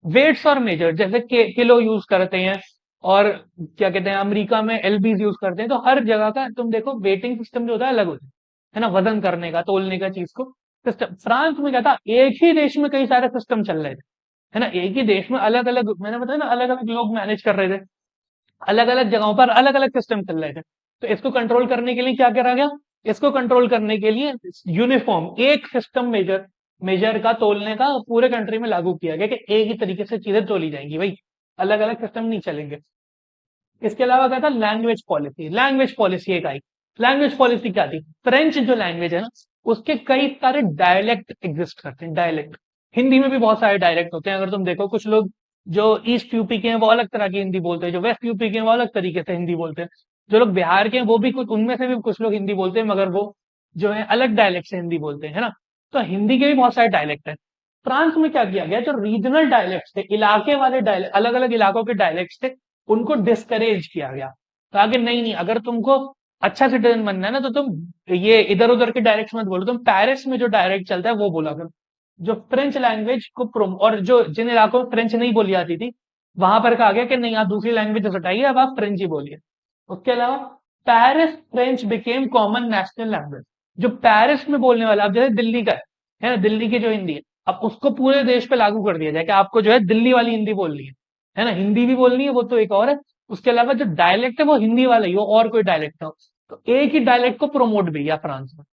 Weights और मेजर, जैसे किलो यूज करते हैं, और क्या कहते हैं अमेरिका में एलबीज यूज करते हैं, तो हर जगह का तुम देखो वेटिंग सिस्टम जो होता है अलग होता है ना, वजन करने का, तोलने का चीज को सिस्टम। फ्रांस में क्या था, एक ही देश में कई सारे सिस्टम चल रहे थे, है ना। एक ही देश में अलग अलग, मैंने बताया ना, अलग अलग लोग मैनेज कर रहे थे, अलग अलग जगहों पर अलग अलग सिस्टम चल रहे थे। तो इसको कंट्रोल करने के लिए क्या करा गया, इसको कंट्रोल करने के लिए यूनिफॉर्म एक सिस्टम मेजर मेजर का तोलने का पूरे कंट्री में लागू किया गया कि एक ही तरीके से चीजें तोली जाएंगी भाई, अलग अलग सिस्टम नहीं चलेंगे। इसके अलावा क्या था, लैंग्वेज पॉलिसी। लैंग्वेज पॉलिसी एक आई। लैंग्वेज पॉलिसी क्या थी, फ्रेंच जो लैंग्वेज है ना, उसके कई सारे डायलेक्ट एग्जिस्ट करते हैं, डायलेक्ट। हिंदी में भी बहुत सारे डायलेक्ट होते हैं, अगर तुम देखो कुछ लोग जो ईस्ट यूपी के हैं वो अलग तरह की हिंदी बोलते हैं, जो वेस्ट यूपी के हैं वो अलग तरीके से हिंदी बोलते हैं, जो लोग बिहार के हैं वो भी कुछ, उनमें से भी कुछ लोग हिंदी बोलते हैं, मगर वो जो है अलग डायलेक्ट से हिंदी बोलते हैं, है ना। तो हिंदी के भी बहुत सारे डायलेक्ट है। फ्रांस में क्या किया गया, जो रीजनल डायलेक्ट थे, इलाके वाले डायलेक्ट, अलग अलग इलाकों के डायलेक्ट थे, उनको डिस्करेज किया गया। तो आगे नहीं नहीं, अगर तुमको अच्छा सिटीजन बनना है ना, तो तुम ये इधर उधर के डायरेक्ट मत बोलो, तुम पेरिस में जो डायरेक्ट चलता है वो बोला करो। जो फ्रेंच लैंग्वेज को और जो जिन इलाकों में फ्रेंच नहीं बोली जाती थी, वहां पर कहा गया कि नहीं, आप दूसरी लैंग्वेज हटाइए, अब आप फ्रेंच ही बोलिए। उसके अलावा Paris French became common national language. जो पेरिस में बोलने वाला, अब जैसे दिल्ली का है ना, दिल्ली की जो हिंदी है, अब उसको पूरे देश पे लागू कर दिया जाए कि आपको जो है दिल्ली वाली हिंदी बोलनी है ना, हिंदी भी बोलनी है, वो तो एक और है। उसके अलावा जो डायलेक्ट है वो हिंदी वाला ही हो और कोई डायलेक्ट हो, तो एक ही डायलेक्ट को प्रमोट भी किया फ्रांस में।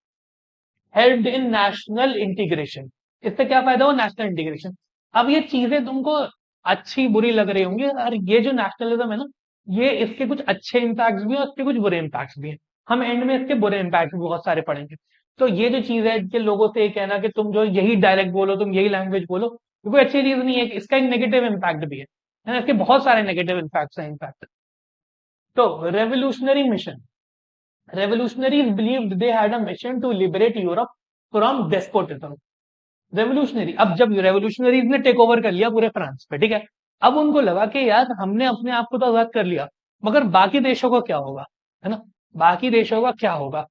Help in national integration. इससे क्या फायदा हो, नेशनल इंटीग्रेशन। अब ये चीजें तुमको अच्छी बुरी लग रही होंगी, और ये जो नेशनलिज्म है ना, ये इसके कुछ अच्छे इम्पैक्ट भी हैं और इसके कुछ बुरे इम्पैक्ट भी हैं। हम एंड में इसके बुरे इम्पैक्ट भी बहुत सारे पढ़ेंगे। तो ये जो चीज है कि लोगों से ये कहना कि तुम जो यही डायलेक्ट बोलो, तुम यही लैंग्वेज बोलो, ये कोई अच्छी चीज नहीं है, कि इसका एक नेगेटिव इम्पैक्ट भी है ना, इसके बहुत सारे नेगेटिव इम्पैक्ट हैं इम्पैक्ट। तो revolutionary mission. Revolutionaries believed they had a mission to liberate Europe from despotism. Revolutionary, अब जब रेवोल्यूशनरीज ने टेक ओवर कर लिया पूरे फ्रांस पे, ठीक है, अब उनको लगा कि यार हमने अपने आप को तो आजाद कर लिया, मगर बाकी देशों का क्या होगा, है ना। बाकी देशों का क्या होगा,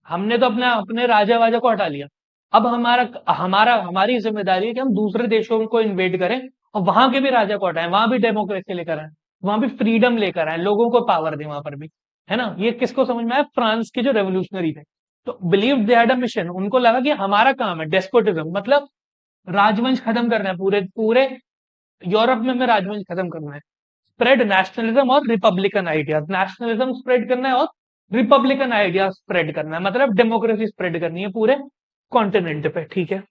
हमने तो अपने अपने राजा वाजा को हटा लिया। अब हमारा हमारा हमारी जिम्मेदारी है कि हम दूसरे देशों को इन्वेड करें और वहां के भी राजा को हटाएं, वहां भी डेमोक्रेसी लेकर आए, वहां भी फ्रीडम लेकर आए, लोगों को पावर दें वहां पर भी, है ना। ये किसको समझ में आया, फ्रांस के जो रेवोल्यूशनरी थे। तो believe they had a mission, उनको लगा कि हमारा काम है डेस्पोटिज्म, मतलब राजवंश खत्म करना है, पूरे पूरे यूरोप में हमें राजवंश खत्म करना है। स्प्रेड नेशनलिज्म और रिपब्लिकन आइडियाज, नेशनलिज्म स्प्रेड करना है और रिपब्लिकन आइडियाज स्प्रेड करना है, मतलब डेमोक्रेसी स्प्रेड करनी है पूरे कॉन्टिनेंट पे, ठीक है।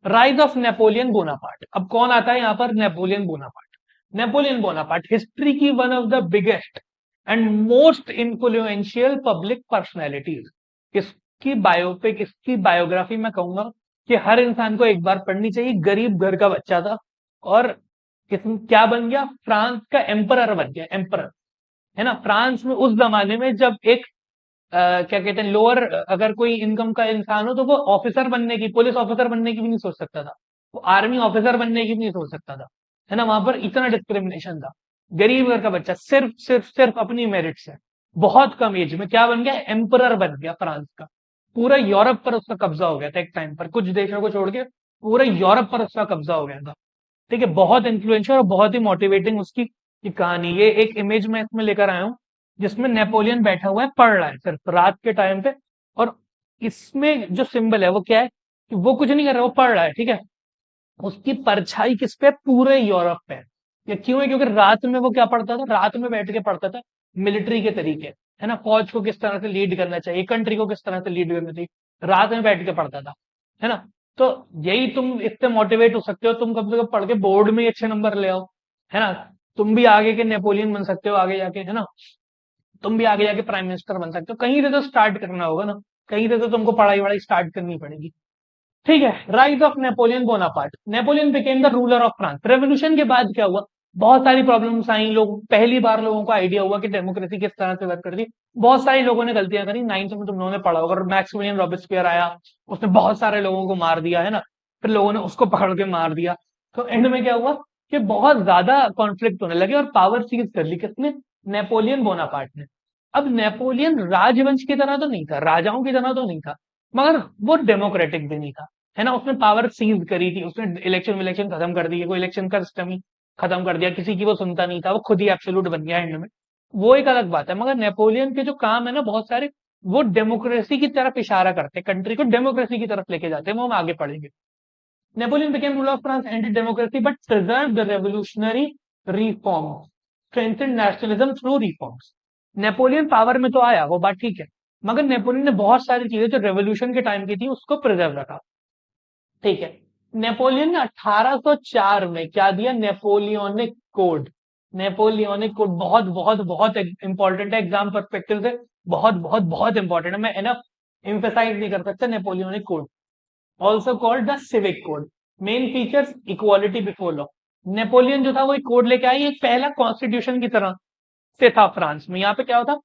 Rise of Napoleon Bonaparte. अब कौन आता है यहाँ पर, Napoleon Bonaparte. Napoleon Bonaparte history की one of the biggest and most influential public personalities. इसकी बायोपिक, इसकी बायोग्राफी मैं कहूंगा कि हर इंसान को एक बार पढ़नी चाहिए। गरीब घर का बच्चा था और क्या बन गया, फ्रांस का एम्परर बन गया, एम्परर, है ना। फ्रांस में उस जमाने में जब एक क्या कहते हैं लोअर, अगर कोई इनकम का इंसान हो तो वो ऑफिसर बनने की, पुलिस ऑफिसर बनने की भी नहीं सोच सकता था, वो आर्मी ऑफिसर बनने की भी नहीं सोच सकता था, है ना। वहां पर इतना डिस्क्रिमिनेशन था। गरीब घर का बच्चा सिर्फ सिर्फ सिर्फ अपनी मेरिट से बहुत कम एज में क्या बन गया, एम्परर बन गया फ्रांस का। पूरा यूरोप पर उसका कब्जा हो गया था एक टाइम पर, कुछ देशों को छोड़ के पूरे यूरोप पर उसका कब्जा हो गया था, ठीक है। बहुत इन्फ्लुएंशियल और बहुत ही मोटिवेटिंग उसकी कहानी। ये एक इमेज मैं इसमें लेकर आया हूँ, जिसमें नेपोलियन बैठा हुआ है, पढ़ रहा है सिर्फ रात के टाइम पे। और इसमें जो सिंबल है वो क्या है, कि वो कुछ नहीं कर रहा, वो पढ़ रहा है, ठीक है। उसकी परछाई किस पे है? पूरे यूरोप पे है। ये क्यों है? क्योंकि रात में वो क्या पढ़ता था, रात में बैठ के पढ़ता था मिलिट्री के तरीके, है ना, फौज को किस तरह से लीड करना चाहिए, कंट्री को किस तरह से लीड करना चाहिए, रात में बैठ के पढ़ता था, है ना। तो यही तुम इससे मोटिवेट हो सकते हो, तुम कम से कम पढ़ के बोर्ड में ही अच्छे नंबर ले आओ, है ना। तुम भी आगे के नेपोलियन बन सकते हो आगे जाके, है ना। तुम भी आगे जाके प्राइम मिनिस्टर बन सकते हो। कहीं से तो स्टार्ट करना होगा ना, कहीं से तो तुमको पढ़ाई वढ़ाई स्टार्ट करनी पड़ेगी। ठीक है, rise of Napoleon Bonaparte. Napoleon became the ruler of France. Revolution के बाद क्या हुआ, बहुत सारी प्रॉब्लम्स आई, लोग पहली बार लोगों को आइडिया हुआ कि डेमोक्रेसी किस तरह से वर्क करती है। बहुत सारे लोगों ने गलतियां करी, नाइन्थ में तुम लोगों ने पढ़ा होगा, मैक्सिमिलियन रॉबेस्पियर आया, उसने बहुत सारे लोगों को मार दिया, है ना। फिर लोगों ने उसको पकड़ के मार दिया। तो एंड में क्या हुआ कि बहुत ज्यादा कॉन्फ्लिक्ट होने लगे और पावर सीज कर ली किसने? नेपोलियन बोनापार्ट ने। अब नेपोलियन राजवंश की तरह तो नहीं था, राजाओं की तरह तो नहीं था, मगर वो डेमोक्रेटिक भी नहीं था, है ना। उसने पावर सीज करी थी, उसने इलेक्शन विलेक्शन खत्म कर दिए, कोई इलेक्शन का सिस्टम ही खत्म कर दिया, किसी की वो सुनता नहीं था, वो खुद ही एब्सोल्यूट बन गया एंड में। वो एक अलग बात है, मगर नेपोलियन के जो काम है ना बहुत सारे, वो डेमोक्रेसी की तरफ इशारा करते हैं, कंट्री को डेमोक्रेसी की तरफ लेके जाते हैं, वो हम आगे पढ़ेंगे। Napoleon became ruler of France, and democracy but preserve the revolutionary reform, strengthen nationalism through reforms. Napoleon power में तो आया, वो बात ठीक है, मगर नेपोलियन ने बहुत सारी चीजें जो रेवोल्यूशन के टाइम की थी उसको प्रिजर्व रखा, ठीक है। नेपोलियन ने 1804 में क्या दिया? Napoleonic code. नेपोलियनिक कोड बहुत बहुत बहुत इंपॉर्टेंट है, एग्जाम परस्पेक्टिव से बहुत बहुत बहुत इंपॉर्टेंट है, मैं एनफ एम्फेसाइज नहीं कर सकता। Napoleonic code, also called the civic code. Main features equality before law. Napoleon जो था वो एक कोड लेके आई, एक पहला कॉन्स्टिट्यूशन की तरह से था फ्रांस में। यहाँ पे क्या होता?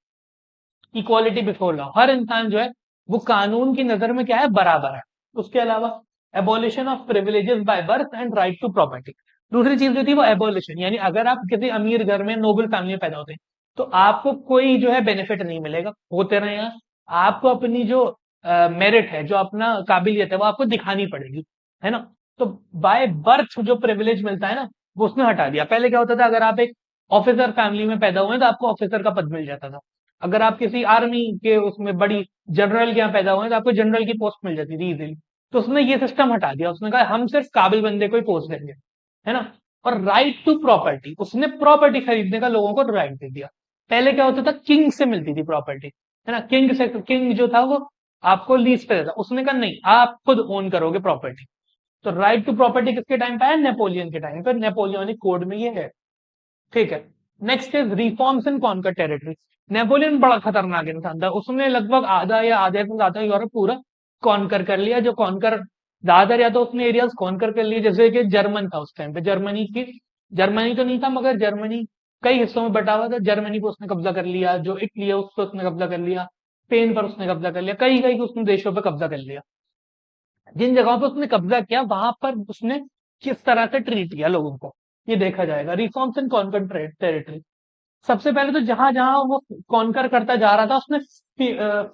इक्वालिटी बिफोर लॉ, हर इंसान जो है वो कानून की नजर में क्या है? बराबर है। उसके अलावा abolition of privileges by birth and right to property. दूसरी चीज जो थी वो एबोलिशन, यानी अगर आप किसी अमीर घर में नोबल फैमिली में पैदा होते हैं तो आपको कोई जो है बेनिफिट नहीं मिलेगा, होते रहे यहाँ। आपको अपनी जो मेरिट है, जो अपना काबिलियत है, वो आपको दिखानी पड़ेगी, है ना। तो बाय बर्थ जो प्रिविलेज मिलता है ना, वो उसने हटा दिया। पहले क्या होता था, अगर आप एक ऑफिसर फैमिली में पैदा हुए तो आपको ऑफिसर का पद मिल जाता था। अगर आप किसी आर्मी के उसमें बड़ी जनरल के यहाँ पैदा हुए तो आपको जनरल की पोस्ट मिल जाती थी इजीली। तो उसने ये सिस्टम हटा दिया, उसने कहा हम सिर्फ काबिल बंदे को ही पोस्ट देंगे, है ना। और राइट टू प्रॉपर्टी, उसने प्रॉपर्टी खरीदने का लोगों को राइट दे दिया। पहले क्या होता था, किंग से मिलती थी प्रॉपर्टी, है ना, किंग से, किंग जो था वो आपको लीज पे देता, उसने कहा नहीं, आप खुद ओन करोगे प्रॉपर्टी। तो राइट टू प्रॉपर्टी किसके टाइम पे आया? नेपोलियन के टाइम पे, नेपोलियनिक कोड में ये है, ठीक है। Next is reforms in conquer territory. Napoleon बड़ा खतरनाक इंसान था, उसने लगभग आधा या आधे से ज्यादा यूरोप पूरा कॉन्कर कर लिया। जो कॉन्कर ज्यादातर, या तो उसने एरियाज कॉन्कर कर लिए, जैसे कि जर्मन था उस टाइम पे, जर्मनी की, जर्मनी तो नहीं था मगर जर्मनी कई हिस्सों में बटा हुआ था, जर्मनी को उसने कब्जा कर लिया। जो इटली है उसको उसने कब्जा कर लिया, स्पेन पर उसने कब्जा कर लिया, कई कई उसने देशों पर कब्जा कर लिया। जिन जगहों पर उसने कब्जा किया वहां पर उसने किस तरह से ट्रीट किया लोगों को, ये देखा जाएगा। रिफॉर्म्स इन कॉन्कर टेरिटरी, सबसे पहले तो जहां जहां वो कॉन्कर करता जा रहा था उसने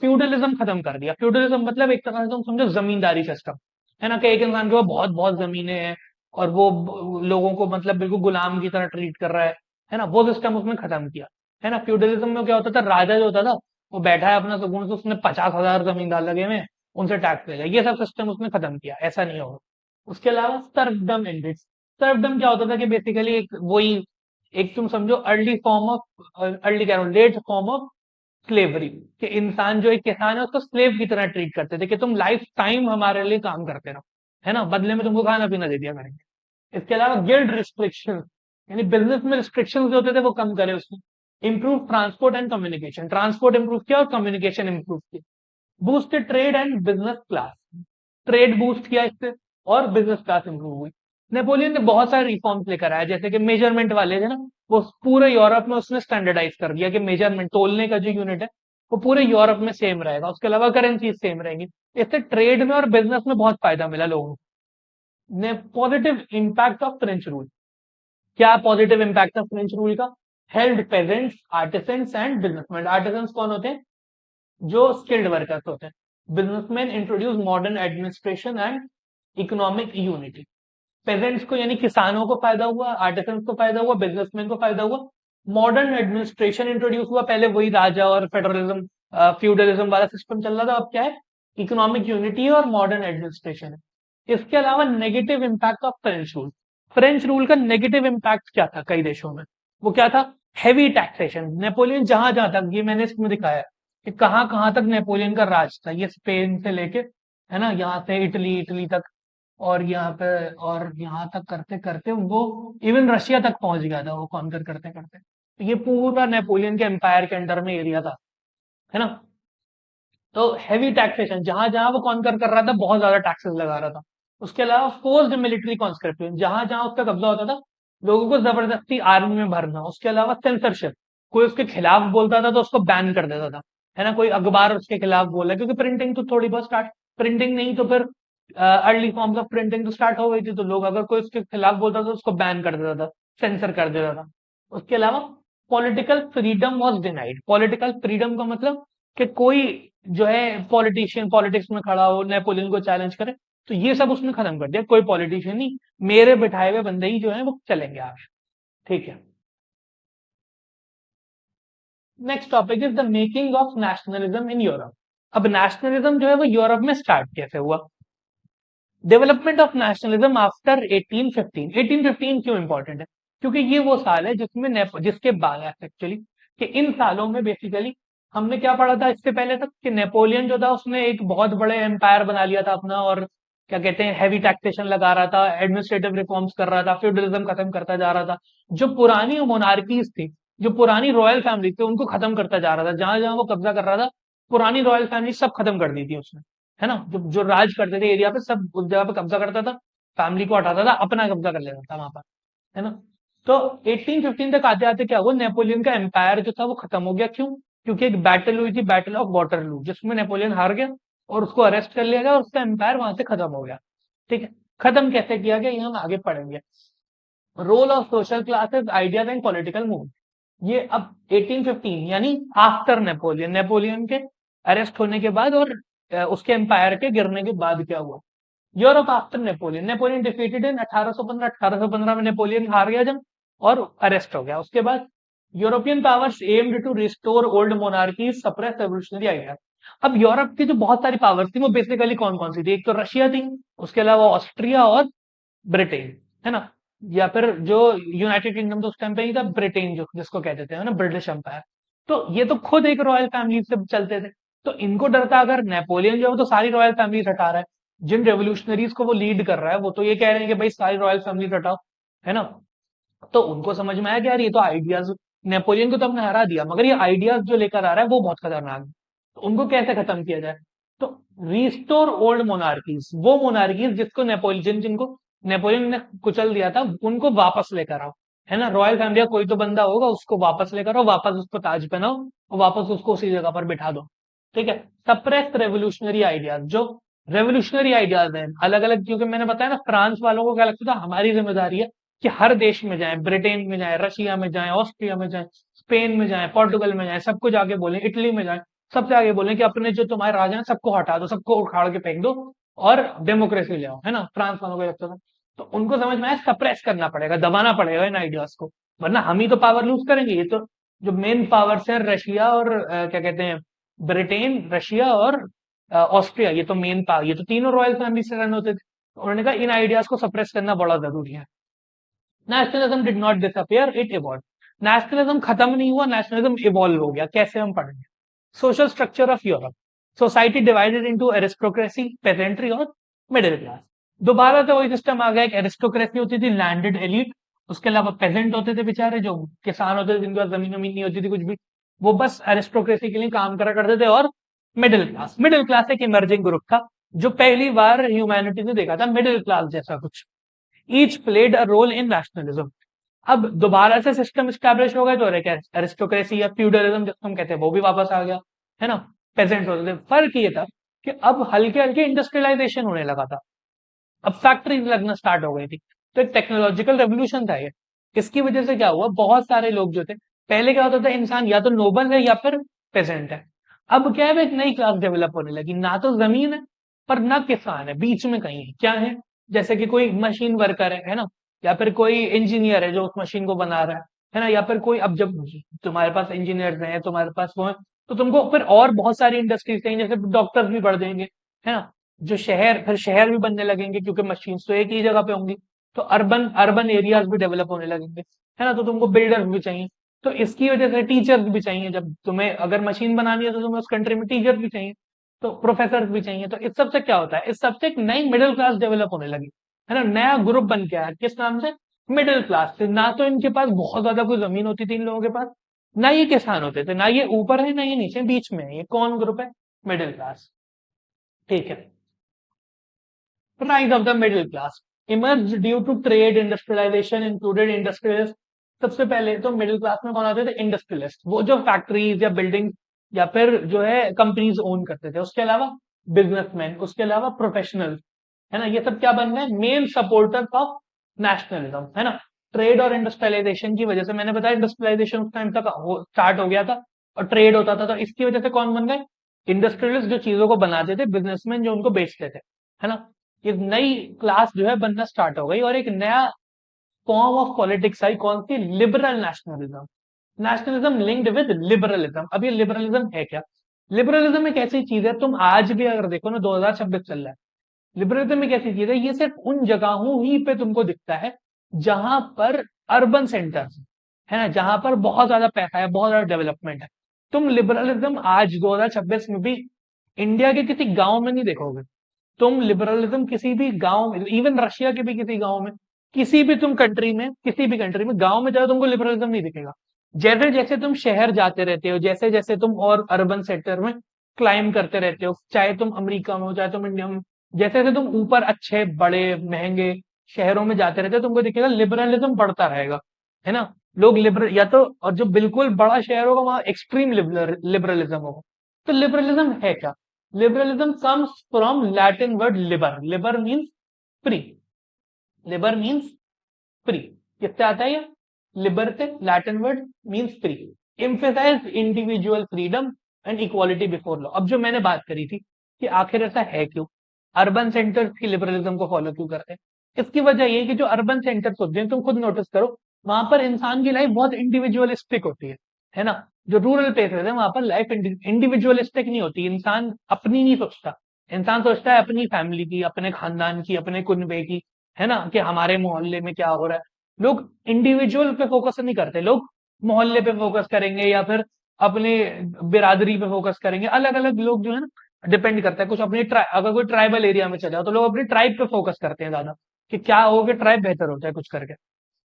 फ्यूडलिज्म खत्म कर दिया। फ्यूडलिज्म मतलब एक तरह से तुम समझो जमींदारी सिस्टम, है ना, कि एक इंसान के पास बहुत बहुत जमीनें हैं और वो लोगों को मतलब बिल्कुल गुलाम की तरह ट्रीट कर रहा है ना, वो सिस्टम उसने खत्म किया, है ना। फ्यूडलिज्म में क्या होता था, राजा जो होता था वो बैठा है अपना सुकून से, उसने 50,000 जमींदार लगे हुए हैं, उनसे टैक्स ले जाए, ये सब सिस्टम उसने खत्म किया, ऐसा नहीं होगा। उसके अलावा सर्वडम एंडेड। सर्वडम क्या होता था कि बेसिकली एक वही, एक तुम समझो अर्ली फॉर्म ऑफ, अर्ली कह रहा हूँ, लेट फॉर्म ऑफ स्लेवरी, कि इंसान जो एक किसान है उसको स्लेव की तरह ट्रीट करते थे, कि तुम लाइफ टाइम हमारे लिए काम करते रहो, है ना, बदले में तुमको खाना पीना दे दिया करेंगे। इसके अलावा गिल्ड रिस्ट्रिक्शन, यानी बिजनेस में रिस्ट्रिक्शन जो होते थे वो कम करे उसने। Improve transport and communication, transport improve किया और कम्युनिकेशन इंप्रूव किया। Boost trade and business class, trade boost किया इससे और बिजनेस क्लास इंप्रूव हुई। नेपोलियन ने बहुत सारे रिफॉर्म्स लेकर आया, जैसे कि मेजरमेंट वाले थे ना, वो पूरे यूरोप में उसने स्टैंडर्डाइज कर दिया कि मेजरमेंट, तोलने का जो यूनिट है वो पूरे यूरोप में सेम रहेगा। उसके अलावा करेंसी सेम रहेंगी। इससे ट्रेड में और बिजनेस में बहुत फायदा मिला लोगों को। ने positive impact of French rule, क्या positive impact of French rule का? Helped peasants, artisans and businessman. Artisans कौन होते हैं? जो स्किल्ड वर्कर्स होते हैं। Businessman introduce modern administration and economic unity. Peasants को यानी किसानों को फायदा हुआ, आर्टिसंस को फायदा हुआ, बिजनेसमैन को फायदा हुआ, मॉडर्न एडमिनिस्ट्रेशन इंट्रोड्यूस हुआ, पहले वही राजा और फेडरलिज्म फ्यूडलिज्म वाला सिस्टम चल रहा था, अब क्या है, इकोनॉमिक यूनिटी और मॉडर्न एडमिनिस्ट्रेशन है। इसके अलावा negative impact of French rule, French rule का नेगेटिव इम्पैक्ट क्या था कई देशों में, वो क्या था, हैवी टैक्सेशन। नेपोलियन जहां जहां तक, ये मैंने इसमें दिखाया कि कहां कहां तक नेपोलियन का राज था, ये स्पेन से लेके, है ना, यहाँ से इटली, इटली तक, और यहाँ पे, और यहाँ तक करते करते वो इवन रशिया तक पहुंच गया था वो कॉन्कर करते करते। तो ये पूरा नेपोलियन के एम्पायर के अंडर में एरिया था, है ना। तो हैवी टैक्सेशन, जहां जहां वो कॉन्कर कर रहा था बहुत ज्यादा टैक्सेस लगा रहा था। उसके अलावा फोर्स्ड मिलिट्री कॉन्स्क्रिप्शन, जहां जहां उसका कब्जा होता था लोगों को जबरदस्ती आर्मी में भरना। उसके अलावा सेंसरशिप, कोई उसके खिलाफ बोलता था तो उसको बैन कर देता था, है ना, कोई अखबार उसके खिलाफ बोला, क्योंकि प्रिंटिंग तो थोड़ी बहुत स्टार्ट, प्रिंटिंग नहीं तो फिर अर्ली फॉर्म्स ऑफ प्रिंटिंग तो स्टार्ट हो गई थी, तो लोग अगर कोई उसके खिलाफ बोलता था तो उसको बैन कर देता था, सेंसर कर देता था। उसके अलावा political freedom was denied. Political freedom का मतलब कि कोई जो है पॉलिटिशियन पॉलिटिक्स में खड़ा हो नेपोलियन को चैलेंज करे, तो ये सब उसने खत्म कर दिया, कोई पॉलिटिशियन नहीं, मेरे बिठाए हुए बंदे ही जो है वो चलेंगे आगे। ठीक है। Next topic is the making of nationalism in Europe. अब नेशनलिज्म जो है वो यूरोप में स्टार्ट कैसे हुआ, डेवलपमेंट ऑफ नेशनलिज्म आफ्टर 1815। 1815 क्यों इंपॉर्टेंट है, क्योंकि ये वो साल है जिसमें जिसके बाद एक्चुअली, कि इन सालों में बेसिकली हमने क्या पढ़ा था इससे पहले तक, कि नेपोलियन जो था उसने एक बहुत बड़े एम्पायर बना लिया था अपना, और क्या कहते हैं, हैवी टैक्सेशन लगा रहा था, एडमिनिस्ट्रेटिव रिफॉर्म्स कर रहा था, फ्यूडलिज्म खत्म करता जा रहा था, जो पुरानी मोनार्कीज थी, जो पुरानी रॉयल फैमिली थी, उनको खत्म करता जा रहा था, जहां जहां वो कब्जा कर रहा था पुरानी रॉयल फैमिली सब खत्म कर दी थी उसने, है ना, जो जो राज करते थे एरिया पे सब उस जगह पे कब्जा करता था, फैमिली को हटाता था, अपना कब्जा कर लेता था वहां पर, है ना। तो 1815 तक आते आते क्या हुआ, नेपोलियन का एम्पायर जो था वो खत्म हो गया। क्यों, क्योंकि एक बैटल हुई थी, बैटल ऑफ वाटरलू, जिसमें नेपोलियन हार गया और उसको अरेस्ट कर लिया गया और उसका एम्पायर वहां से खत्म हो गया। ठीक है, खत्म कैसे किया गया ये हम आगे पढ़ेंगे। Role of social classes, ideas and political move, ये अब 1815 यानी आफ्टर नेपोलियन, नेपोलियन के अरेस्ट होने के बाद और उसके एम्पायर के गिरने के बाद क्या हुआ। Europe after Napoleon, Napoleon defeated इन 1815, 1815 में नेपोलियन हार गया जब और अरेस्ट हो गया। उसके बाद European powers aimed to restore old monarchies, suppress revolutionary ideas. अब यूरोप की जो बहुत सारी पावर्स थी वो बेसिकली कौन कौन सी थी, एक तो रशिया थी, उसके अलावा ऑस्ट्रिया और ब्रिटेन, है ना, या फिर जो यूनाइटेड किंगडम तो उस टाइम पे ही था, ब्रिटेन जो जिसको कहते थे, है ना, ब्रिटिश एम्पायर। तो ये तो खुद एक रॉयल फैमिली से चलते थे, तो इनको डर था अगर नेपोलियन जो है वो तो सारी रॉयल फैमिली हटा रहा है, जिन रेवोल्यूशनरीज को वो लीड कर रहा है वो तो ये कह रहे हैं कि भाई सारी रॉयल फैमिली हटाओ, है ना। तो उनको समझ में आया कि यार ये तो आइडियाज, नेपोलियन को तो हमने हरा दिया मगर ये आइडियाज जो लेकर आ रहा है वो बहुत खतरनाक है, तो उनको कैसे खत्म किया जाए। तो रिस्टोर ओल्ड मोनार्कीज, वो मोनार्कीज जिसको नेपोलियन जिनको नेपोलियन ने कुचल दिया था उनको वापस लेकर आओ, है ना, रॉयल फैमिली का कोई तो बंदा होगा उसको वापस लेकर आओ, वापस उसको ताज पहनाओ और वापस उसको उसी जगह पर बिठा दो। ठीक है, सप्रेस रेवोल्यूशनरी आइडियाज, जो रेवोल्यूशनरी आइडियाज हैं अलग अलग, क्योंकि मैंने बताया ना फ्रांस वालों को क्या लगता था हमारी जिम्मेदारी है कि हर देश में जाए, ब्रिटेन में जाए, रशिया में जाए, ऑस्ट्रिया में जाए, स्पेन में जाए, पोर्टुगल में जाए, सबको जाके बोले, इटली में जाए, सबसे आगे बोले कि अपने जो तुम्हारे राजा हैं सबको हटा दो, सबको उखाड़ के फेंक दो और डेमोक्रेसी ले आओ, है ना, फ्रांस वालों को लगता था। तो उनको समझ में आया सप्रेस करना पड़ेगा, दबाना पड़ेगा इन आइडियाज को, वरना हम ही तो पावर लूज करेंगे। ये तो जो मेन पावर्स है रशिया और क्या कहते हैं, ब्रिटेन, रशिया और ऑस्ट्रिया, ये तो मेन पावर, ये तो तीनों रॉयल फैमिली से रन होते थे। तो उन्होंने कहा इन आइडियाज को सप्रेस करना बड़ा जरूरी है। Nationalism did not disappear, it evolve. Nationalism खत्म नहीं हुआ, नेशनलिज्म इवॉल्व हो गया। कैसे हम पढ़ेंगे, social structure of Europe, society divided into aristocracy, pageantry और मिडिल क्लास। दोबारा से वही सिस्टम आ गया, एक एरिस्टोक्रेसी होती थी, लैंडेड एलिट, उसके अलावा पेजेंट होते थे बेचारे जो किसान होते थे जिनके पास जमीन वमीन नहीं होती थी कुछ भी, वो बस एरिस्टोक्रेसी के लिए काम करा करते थे, और मिडिल क्लास, मिडिल क्लास एक इमर्जिंग ग्रुप था जो पहली बार ह्यूमैनिटी ने देखा था मिडिल क्लास जैसा कुछ। Each played a role in nationalism. अब दोबारा से सिस्टम स्टैब्लिश हो गए तो एरिस्टोक्रेसी या फ्यूडलिज्म जिसको हम कहते हैं वो भी वापस आ गया, है ना, पेजेंट होते थे। फर्क ये था कि अब हल्के हल्के इंडस्ट्रियलाइजेशन होने लगा था, अब फैक्ट्रीज लगना स्टार्ट हो गई थी, तो एक टेक्नोलॉजिकल रेवोल्यूशन था ये। इसकी वजह से क्या हुआ, बहुत सारे लोग जो थे, पहले क्या होता था इंसान या तो नोबल है या फिर पेजेंट है, अब क्या है एक नई क्लास डेवलप होने लगी, ना तो जमीन है पर ना किसान है, बीच में कहीं है, क्या है, जैसे कि कोई मशीन वर्कर है ना, या फिर कोई इंजीनियर है जो उस मशीन को बना रहा है ना, या फिर कोई, अब जब तुम्हारे पास इंजीनियर्स हैं, तुम्हारे पास वो है, तो तुमको फिर और बहुत सारी इंडस्ट्रीज चाहिए, जैसे डॉक्टर्स भी बढ़ जाएंगे, है ना, जो शहर, फिर शहर भी बनने लगेंगे क्योंकि मशीन तो एक ही जगह पे होंगी, तो अर्बन अर्बन एरियाज भी डेवलप होने लगेंगे, है ना, तो तुमको बिल्डर्स भी चाहिए, तो इसकी वजह से टीचर्स भी चाहिए, जब तुम्हें अगर मशीन बनानी है तो तुम्हें उस कंट्री में टीचर्स भी चाहिए, तो प्रोफेसर भी चाहिए, तो इस सब से क्या होता है, इस सब से एक नई मिडिल क्लास डेवलप होने लगी, है ना, नया ग्रुप बन के आया, किस नाम से, मिडिल क्लास से। ना तो इनके पास बहुत ज्यादा कोई जमीन होती थी इन लोगों के पास, ना ये किसान होते थे, ना ये ऊपर है ना ये नीचे, बीच में है, ये कौन ग्रुप है, मिडिल क्लास, ठीक है। rise of the middle class emerged due to trade industrialization included industrialists। सबसे पहले तो मिडिल क्लास में कौन आते थे, इंडस्ट्रियलिस्ट, वो जो फैक्ट्रीज या बिल्डिंग या फिर जो है कंपनीज ओन करते थे, उसके अलावा बिजनेसमैन, उसके अलावा प्रोफेशनल, है ना, ये सब क्या बन गए, मेन सपोर्टर्स ऑफ नेशनलिज्म, है ना। ट्रेड और इंडस्ट्रियलाइजेशन की वजह से, मैंने बताया इंडस्ट्रियलाइजेशन उस टाइम तक स्टार्ट हो गया था और ट्रेड होता था, तो इसकी वजह से कौन बन गए, इंडस्ट्रियलिस्ट, जो चीजों को बनाते थे, बिजनेसमैन जो उनको बेचते थे, है ना। एक नई क्लास जो है बनना स्टार्ट हो गई और एक नया फॉर्म ऑफ पॉलिटिक्स आई, कौन सी, liberal nationalism. Nationalism linked with liberalism. अब ये लिबरलिज्म है क्या, लिबरलिज्म एक ऐसी चीज है, तुम आज भी अगर देखो ना, 2026 चल रहा है, लिबरलिज्म एक ऐसी चीज है, ये सिर्फ उन जगहों ही पे तुमको दिखता है जहां पर अर्बन सेंटर्स है ना, जहां पर बहुत ज्यादा पैसा है, बहुत ज्यादा डेवलपमेंट है। तुम लिबरलिज्म आज 2026 में भी इंडिया के किसी गांव में नहीं देखोगे, तुम लिबरलिज्म किसी भी गांव में, इवन रशिया के भी किसी गांव में, किसी भी तुम कंट्री में, किसी भी कंट्री में गांव में जाओ तुमको लिबरलिज्म नहीं दिखेगा। जैसे जैसे तुम शहर जाते रहते हो, जैसे जैसे तुम और अर्बन सेक्टर में क्लाइम करते रहते हो, चाहे तुम अमेरिका में हो, चाहे तुम इंडिया में, जैसे जैसे तुम ऊपर अच्छे बड़े महंगे शहरों में जाते रहते हो, तुमको दिखेगा लिबरलिज्म बढ़ता रहेगा, है ना। लोग लिबरल, या तो, और जो बिल्कुल बड़ा शहर होगा वहां एक्सट्रीम लिबरलिज्म होगा। तो लिबरलिज्म है क्या, liberalism comes from Latin word liber, liber means free, liber means free, किससे आता है ये, लिबर से, Latin word means free, emphasize individual freedom and equality before law. अब जो मैंने बात करी थी कि आखिर ऐसा है क्यों, अर्बन सेंटर्स की लिबरलिज्म को फॉलो क्यों करते हैं, इसकी वजह ये है कि जो अर्बन सेंटर्स होते हैं, तुम खुद नोटिस करो, वहां पर इंसान की लाइफ बहुत इंडिविजुअलिस्टिक होती है ना। जो रूरल प्लेसेस है वहां पर लाइफ इंडिविजुअलिस्टिक नहीं होती, इंसान अपनी नहीं सोचता, इंसान सोचता है अपनी फैमिली की, अपने खानदान की, अपने कुनबे की, है ना, कि हमारे मोहल्ले में क्या हो रहा है। लोग इंडिविजुअल पे फोकस नहीं करते, लोग मोहल्ले पे फोकस करेंगे या फिर अपने बिरादरी पे फोकस करेंगे, अलग अलग लोग जो है ना, डिपेंड करता है, कुछ अपनी अगर कोई ट्राइबल एरिया में चले जाओ तो लोग अपनी ट्राइब पे फोकस करते हैं ज्यादा, कि क्या हो कि ट्राइब बेहतर होता है कुछ करके,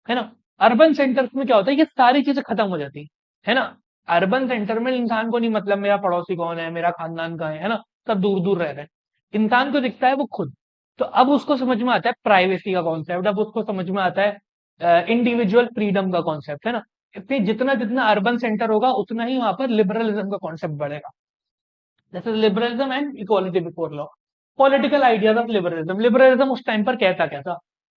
है ना। अर्बन सेंटर्स में क्या होता है, ये सारी चीजें खत्म हो जाती है ना। अर्बन सेंटर में इंसान को नहीं मतलब मेरा पड़ोसी कौन है, मेरा खानदान कहाँ है ना, सब दूर दूर रह रहे हैं, इंसान को दिखता है वो खुद। तो अब उसको समझ में आता है प्राइवेसी का कॉन्सेप्ट, अब उसको समझ में आता है इंडिविजुअल फ्रीडम का कॉन्सेप्ट, है ना। इतनी जितना जितना अर्बन सेंटर होगा उतना ही वहां पर लिबरलिज्म का कॉन्सेप्ट बढ़ेगा, जैसे liberalism and equality before law. Political ideas of liberalism, liberalism उस टाइम पर कहता क्या था,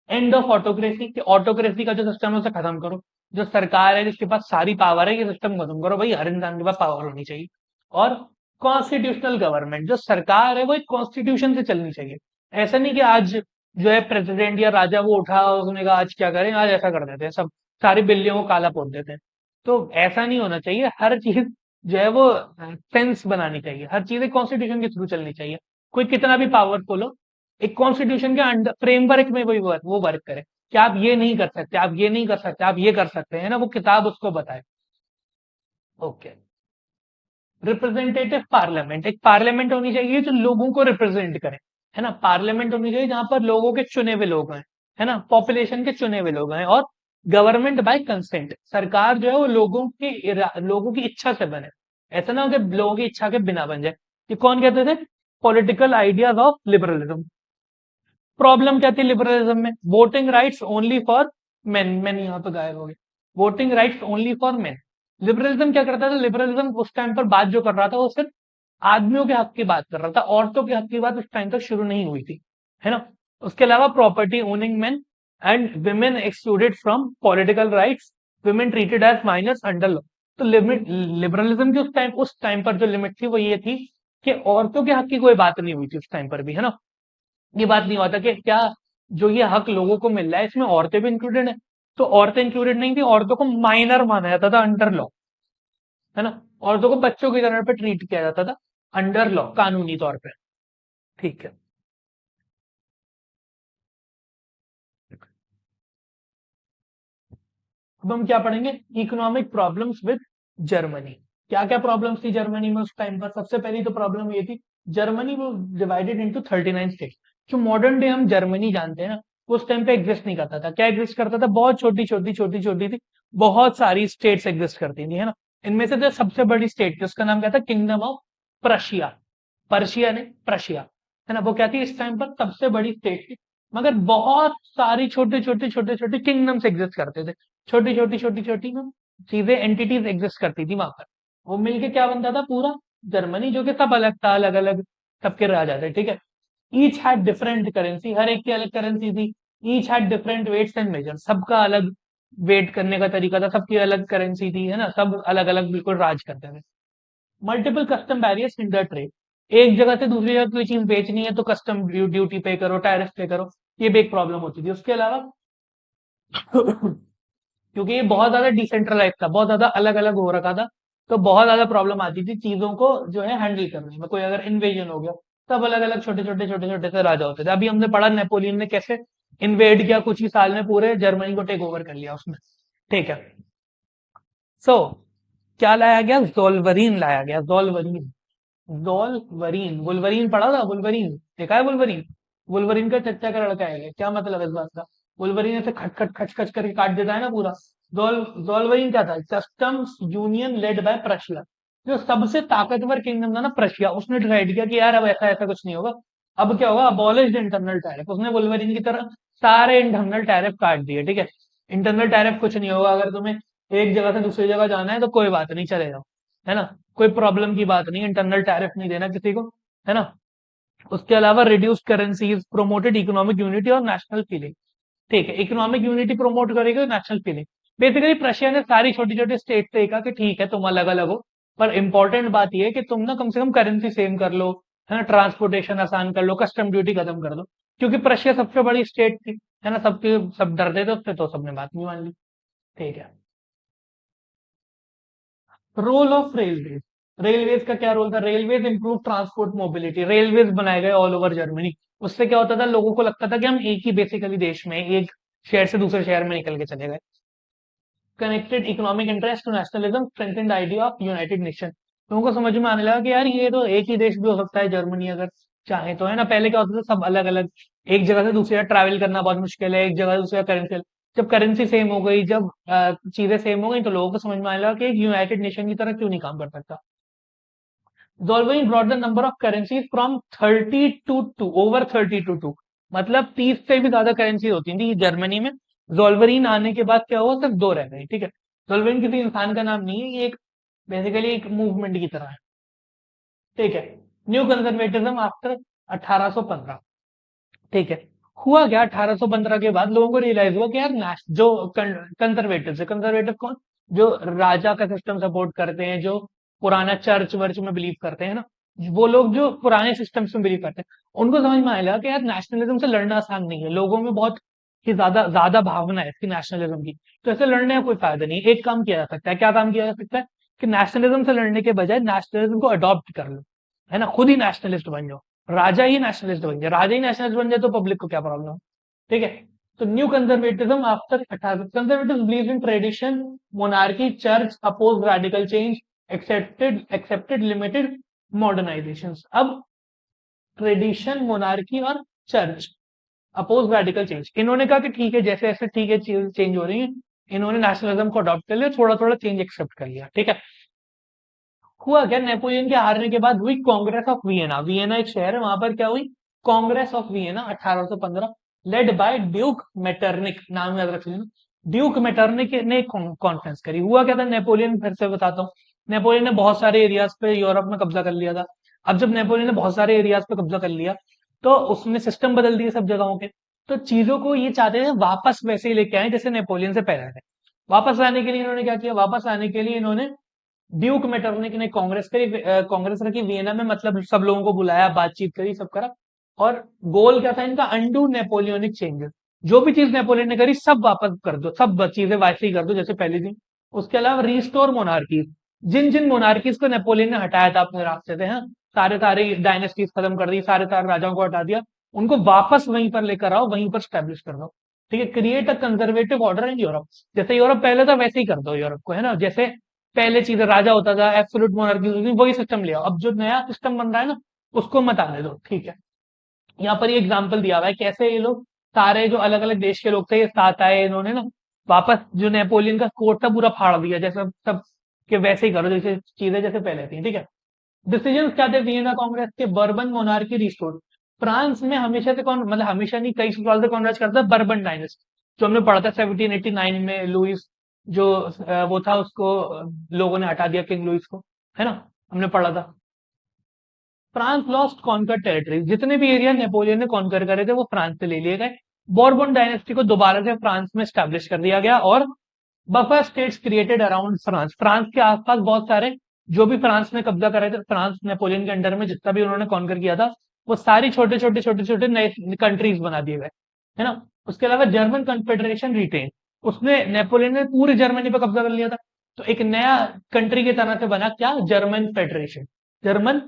एंड ऑफ ऑटोक्रेसी, कि ऑटोक्रेसी का जो सिस्टम है उसे खत्म करो, जो सरकार है जिसके पास सारी पावर है, ये सिस्टम खत्म करो भाई, हर इंसान के पास पावर होनी चाहिए। और कॉन्स्टिट्यूशनल गवर्नमेंट, जो सरकार है वो एक कॉन्स्टिट्यूशन से चलनी चाहिए, ऐसा नहीं कि आज जो है प्रेसिडेंट या राजा वो उठा, उसने कहा आज क्या करें, आज ऐसा कर देते हैं सब, सारी बिल्लियों को काला पोत देते हैं। तो ऐसा नहीं होना चाहिए, हर चीज जो है वो सेंस बनानी चाहिए, हर चीज कॉन्स्टिट्यूशन के थ्रू चलनी चाहिए। कोई कितना भी पावरफुल हो, एक कॉन्स्टिट्यूशन के अंडर फ्रेमवर्क में वही वो वर्क करे, कि आप ये नहीं कर सकते, आप ये नहीं कर सकते, आप ये कर सकते हैं ना, वो किताब उसको बताए। ओके, रिप्रेजेंटेटिव पार्लियामेंट, एक पार्लियामेंट होनी चाहिए जो लोगों को रिप्रेजेंट करे, है ना। पार्लियामेंट होनी चाहिए जहां पर लोगों के चुने हुए लोग हैं, है ना, पॉपुलेशन के चुने हुए लोग हैं। और गवर्नमेंट बाय कंसेंट, सरकार जो है वो लोगों की इच्छा से बने, ऐसा ना हो कि लोगों की इच्छा के बिना बन जाए। ये कौन कहते थे, political ideas of liberalism. Problem क्या थी लिबरलिज्म में, voting rights only for main, man यहाँ पे गायब हो गए, voting rights only for main. Liberalism क्या करता था, लिबरलिज्म उस टाइम पर बात जो कर रहा था वो सिर्फ आदमियों के हक की बात कर रहा था, औरतों के हक की बात उस टाइम तक शुरू नहीं हुई थी, है ना। उसके अलावा property owning men and women excluded from political rights, women treated as minors under law. तो लिबरलिज्म की उस टाइम पर जो लिमिट थी वो ये थी कि औरतों के हक की कोई बात नहीं हुई थी उस टाइम पर भी, है ना। ये बात नहीं होता कि क्या जो ये हक लोगों को मिल रहा है इसमें औरतें भी इंक्लूडेड है, तो औरतें इंक्लूडेड नहीं थी, औरतों को माइनर माना जाता था अंडर लॉ, है ना। औरतों को बच्चों की तरह पे ट्रीट किया जाता था अंडर लॉ, कानूनी तौर पे। ठीक है। अब हम क्या पढ़ेंगे, इकोनॉमिक प्रॉब्लम्स विद जर्मनी। क्या क्या प्रॉब्लम्स थी जर्मनी में उस टाइम पर? सबसे पहली तो प्रॉब्लम ये थी, जर्मनी वो डिवाइडेड इनटू 39 स्टेट। जो मॉडर्न डे हम जर्मनी जानते हैं ना, उस टाइम पे एग्जिस्ट नहीं करता था। क्या एग्जिस्ट करता था? बहुत छोटी छोटी छोटी छोटी थी, बहुत सारी स्टेट्स एग्जिस्ट करती थी, है ना। इनमें से जो सबसे बड़ी स्टेट थी उसका नाम क्या था? Kingdom of Prussia. पर्शिया ने प्रशिया, है ना, वो क्या थी इस टाइम पर? सबसे बड़ी स्टेट थी। मगर बहुत सारी छोटे छोटे छोटे छोटे किंगडम्स एग्जिस्ट करते थे। छोटी छोटी छोटी छोटी ना चीजें, एंटिटीज एग्जिस्ट करती थी वहां पर। वो मिलके क्या बनता था? पूरा जर्मनी, जो कि सब अलग था, अलग अलग सबके राजा थे, ठीक है। ईच हैड डिफरेंट करेंसी, हर एक की अलग करेंसी थी। Each had different weights and measure, सबका अलग वेट करने का तरीका था, सबकी अलग करेंसी थी, है ना। सब अलग अलग बिल्कुल राज करते थे। Multiple custom barriers hinder trade. एक जगह से दूसरी जगह कोई चीज बेचनी है तो कस्टम ड्यूटी पे करो, टैरिफ पे करो, ये भी एक प्रॉब्लम होती थी। उसके अलावा क्योंकि ये बहुत ज्यादा डिसेंट्रलाइज था, बहुत ज्यादा अलग अलग हो रखा था, तो बहुत ज्यादा प्रॉब्लम आती थी चीजों को जो है हैंडल करने में। कोई अगर इन्वेजन हो गया, सब अलग अलग छोटे छोटे छोटे छोटे से राजा होते थे। अभी हमने पढ़ा नेपोलियन ने कैसे इन्वेड किया, कुछ ही साल में पूरे जर्मनी को टेक ओवर कर लिया उसने। ठीक है। सो क्या लाया गया? जोल्वरीन लाया गया, जोल्वरीन। जोल्वरीन, वुल्वरीन पढ़ा था? वुल्वरीन देखा है? वुल्वरीन, वुल्वरीन का चच्चा का लड़का है, क्या मतलब है इस बात का? वुल्वरीन ऐसे खट खट खच खच करके काट देता है ना पूरा। जोल्वरीन क्या था? Customs union led by Prussia. जो सबसे ताकतवर किंगडम था ना प्रशिया, उसने डिसाइड किया कि यार अब ऐसा ऐसा कुछ नहीं होगा। अब क्या होगा? Abolish internal tariff. उसने वुल्वरीन की तरह सारे इंटरनल टैरिफ काट दिए, ठीक है। इंटरनल टैरिफ कुछ नहीं होगा, अगर तुम्हें एक जगह से दूसरी जगह जाना है तो कोई बात नहीं, चले जाओ, है ना। कोई प्रॉब्लम की बात नहीं, इंटरनल टैरिफ नहीं देना किसी को, है ना। उसके अलावा reduce currencies, promoted economic unity और नेशनल फीलिंग। ठीक है, इकोनॉमिक यूनिटी प्रोमोट करेगा, नेशनल फीलिंग। बेसिकली रशिया ने सारी छोटी छोटी स्टेट से कहा कि ठीक है तुम अलग अलग हो, पर इंपॉर्टेंट बात यह है कि तुम ना कम से कम करेंसी सेम कर लो, है ना, ट्रांसपोर्टेशन आसान कर लो, कस्टम ड्यूटी खत्म कर दो। क्योंकि रशिया सबसे बड़ी स्टेट थी, है ना, सबके सब डरते थे उससे, तो सबने बात नहीं मान ली। ठीक है। Role of railways. रेलवेज का क्या रोल था? Railways improve transport mobility, railways बनाए गए ऑल ओवर जर्मनी। उससे क्या होता था? लोगों को लगता था कि हम एक ही बेसिकली देश में, एक शहर से दूसरे शहर में निकल के चले गए। Connected economic interest to nationalism, strengthened idea of united nation. लोगों को समझ में आने लगा कि यार ये तो एक ही देश भी हो सकता है जर्मनी, अगर चाहे तो, है ना। पहले क्या होता था? सब अलग अलग, एक जगह से दूसरी जगह ट्रैवल करना बहुत मुश्किल है, एक जगह से दूसरी जगह करेंसी। जब करेंसी सेम हो गई, जब चीजें सेम हो गई, तो लोगों को समझ में आने लगा कि एक यूनाइटेड नेशन की तरह क्यों नहीं काम कर सकता। Zollverein brought the number of currencies from 30 to over 30 to 2, मतलब 30 से भी ज्यादा करेंसी होती थी जर्मनी में। जोल्वरीन आने के बाद क्या हुआ? सिर्फ दो रह गई, ठीक है। जोल्वरीन किसी इंसान का नाम नहीं है, ये एक बेसिकली एक मूवमेंट की तरह है, ठीक है। New conservatism after 1815। ठीक है। हुआ क्या? 1815 के बाद लोगों को रियलाइज हुआ कि यार जो कंजर्वेटिव है, कंजर्वेटिव कौन? जो राजा का सिस्टम सपोर्ट करते हैं, जो पुराना चर्च वर्च में बिलीव करते हैं ना, वो लोग जो पुराने सिस्टम्स में बिलीव करते हैं, उनको समझ में आया लगा कि यार नेशनलिज्म से लड़ना आसान नहीं है। लोगों में बहुत ही ज्यादा ज्यादा भावना है इसकी, नेशनलिज्म की। तो ऐसे लड़ने का कोई फायदा नहीं। एक काम किया जा सकता है, क्या काम किया जा सकता है? कि नेशनलिज्म से लड़ने के बजाय नेशनलिज्म को अडॉप्ट कर लो, है ना, खुद ही नेशनलिस्ट बन जाओ। राजा ही नेशनलिस्ट बन जाए, राजा ही नेशनलिस्ट बन जाए तो पब्लिक को क्या प्रॉब्लम? ठीक है। तो new conservatism after 18, conservative believe in tradition, monarchy, church, oppose radical change, accepted limited modernisation. अब ट्रेडिशन, मोनार्की और चर्च, अपोज रेडिकल चेंज। इन्होंने कहा कि ठीक है, जैसे जैसे ठीक है चीजें चेंज हो रही है, इन्होंने नेशनलिज्म को अडॉप्ट कर लिया, थोड़ा थोड़ा चेंज एक्सेप्ट कर लिया, ठीक है। हुआ क्या? नेपोलियन के हारने के बाद हुई कांग्रेस ऑफ वियना। वियना एक शहर है, वहां पर क्या हुई? Congress of Vienna 1815, led by Duke Metternich, नाम याद रख लेना। ड्यूक मेटरनिक ने कॉन्फ्रेंस करी। हुआ क्या था? नेपोलियन, फिर से बताता हूँ, नेपोलियन ने बहुत सारे एरियाज पे यूरोप में कब्जा कर लिया था। अब जब नेपोलियन ने बहुत सारे एरियाज पे कब्जा कर लिया, तो उसने सिस्टम बदल दिए सब जगहों के। तो चीजों को ये चाहते थे वापस वैसे ही लेके आए जैसे नेपोलियन से पहले थे। वापस लाने के लिए इन्होंने क्या किया? वापस लाने के लिए इन्होंने ड्यूक मेटरनिक ने कांग्रेस करी, कांग्रेस रखी वियना में, मतलब सब लोगों को बुलाया, बातचीत करी, सब करा। और गोल क्या था इनका? अंडू नेपोलियनिक चेंजेस, जो भी चीज नेपोलियन ने करी सब वापस कर दो, सब चीजें वैसे ही कर दो जैसे पहले थी। उसके अलावा रिस्टोर मोनार्की, जिन जिन मोनार्कीज को नेपोलियन ने हटाया था अपने रास्ते से, हाँ, सारे सारे डायनेस्टीज खत्म कर दी, सारे सारे राजाओं को हटा दिया, उनको वापस वहीं पर लेकर आओ, वहीं पर स्टैब्लिश कर दो। ठीक है, create a conservative order in Europe, जैसे यूरोप पहले था वैसे ही कर दो यूरोप को, है ना, जैसे पहले चीजें राजा होता था, एब्सोल्यूट मोनार्की होती थी, वही सिस्टम ले आओ। अब जो नया सिस्टम बन रहा है ना, उसको मत आने दो। ठीक है, यहाँ पर ये एग्जाम्पल दिया हुआ है कैसे ये लोग सारे जो अलग अलग देश के लोग थे ये साथ आए, इन्होंने ना वापस जो नेपोलियन का कोर्ट था पूरा फाड़ दिया, जैसे सब के वैसे ही करो जैसे चीजें जैसे पहले थी। ठीक है, डिसीजन क्या थे वियना कांग्रेस के? Bourbon monarchy restore. फ्रांस में हमेशा से कौन, मतलब हमेशा नहीं, कई साल से कौन राज करता है? बर्बन डायनेस्टी, जो हमने पढ़ा था 1789 में, लुइस जो वो था उसको लोगों ने हटा दिया, किंग लुइस को, है ना, हमने पढ़ा था। फ्रांस लॉस्ट कॉन्कर टेरिटरीज, जितने भी एरिया नेपोलियन ने कॉन्कर करे थे वो फ्रांस से ले लिए गए। बोर्बन डायनेस्टी को दोबारा से फ्रांस में स्टैब्लिश कर दिया गया, और buffer states created around France, France के आसपास बहुत सारे जो भी फ्रांस ने कब्जा करे थे, फ्रांस नेपोलियन के अंडर में जितना भी उन्होंने कॉन्कर किया था, वो सारी छोटे छोटे छोटे छोटे नए कंट्रीज बना दिए गए, है ना। उसके अलावा जर्मन कन्फेडरेशन रिटेन, उसने नेपोलियन ने पूरी जर्मनी पर कब्जा कर लिया था, तो एक नया कंट्री की तरह से बना क्या? German federation, German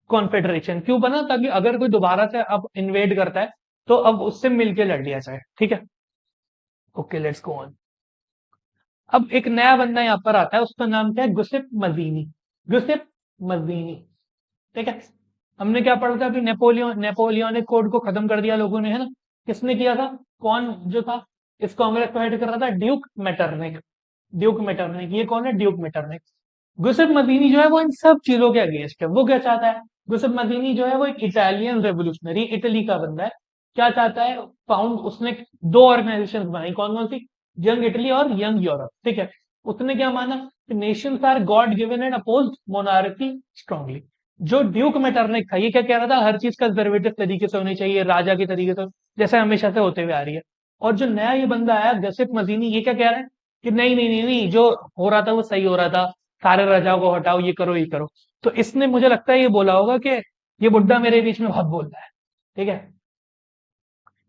confederation. क्यों बना? ताकि अगर कोई दोबारा से अब इन्वेड करता है तो अब उससे मिलके लड़ लिया जाए। ठीक है, ओके, लेट्स गो ऑन। अब एक नया बंदा यहाँ पर आता है, उसका नाम क्या है? Giuseppe मजीनी, Giuseppe मजीनी। ठीक है, हमने क्या पढ़ा था अभी? नेपोलियनिक कोड को खत्म कर दिया लोगों ने, है ना। किसने किया था? कौन जो था इस कांग्रेस को हेड कर रहा था? Duke Metternich, Duke Metternich. ये कौन है? Duke Metternich. गुसेप मजीनी जो है वो इन सब चीजों के अगेंस्ट है। वो क्या चाहता है? गुसेप मजीनी जो है वो एक इटालियन रेवोल्यूशनरी, इटली का बंदा है। क्या चाहता है? फाउंड उसने दो ऑर्गेनाइजेशन बनाई, कौन कौन सी? यंग इटली और यंग यूरोप। ठीक है, उसने क्या माना? Nations are God given and oppose monarchy strongly. जो ड्यूक मेटरनिक था ये क्या कह रहा था? हर चीज कंजर्वेटिव तरीके से होनी चाहिए, राजा के तरीके से, जैसे हमेशा से होते हुए आ रही है। और जो नया ये बंदा आया गसेप मजीनी, ये क्या कह रहा है कि नहीं नहीं नहीं नहीं, जो हो रहा था वो सही हो रहा था, सारे राजाओं को हटाओ, ये करो ये करो। तो इसने मुझे लगता है ये बोला होगा कि ये बुड्ढा मेरे बीच में बहुत बोल रहा है। ठीक है,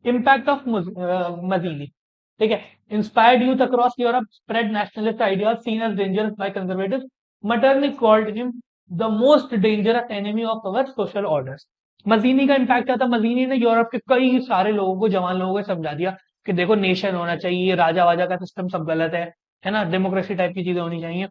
इम्पैक्ट ऑफ मजीदी। ठीक है, inspired youth across Europe spread nationalist ideas seen as dangerous by conservative. Metternich called him the most dangerous enemy of our social orders. Mazzini का इम्पैक्ट क्या था? मजीनी ने यूरोप के कई सारे लोगों को, जवान लोगों को समझा दिया कि देखो नेशन होना चाहिए, राजा वाजा का सिस्टम सब गलत है ना, डेमोक्रेसी टाइप की चीजें होनी चाहिए।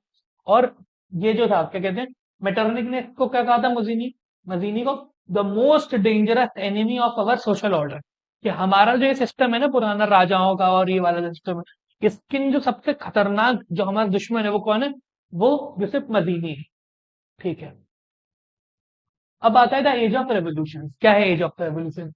और ये जो था क्या कहते हैं, मेटरनिक ने इसको क्या कहा था? मजीनी, मजीनी को the most dangerous enemy of our social order, कि हमारा जो ये सिस्टम है ना पुराना राजाओं का और ये वाला सिस्टम है, इसकी जो सबसे खतरनाक जो हमारा दुश्मन है वो कौन है? वो यूसुफ मदीनी है। ठीक है, अब आता है द एज ऑफ रेवोल्यूशन। क्या है age of revolution?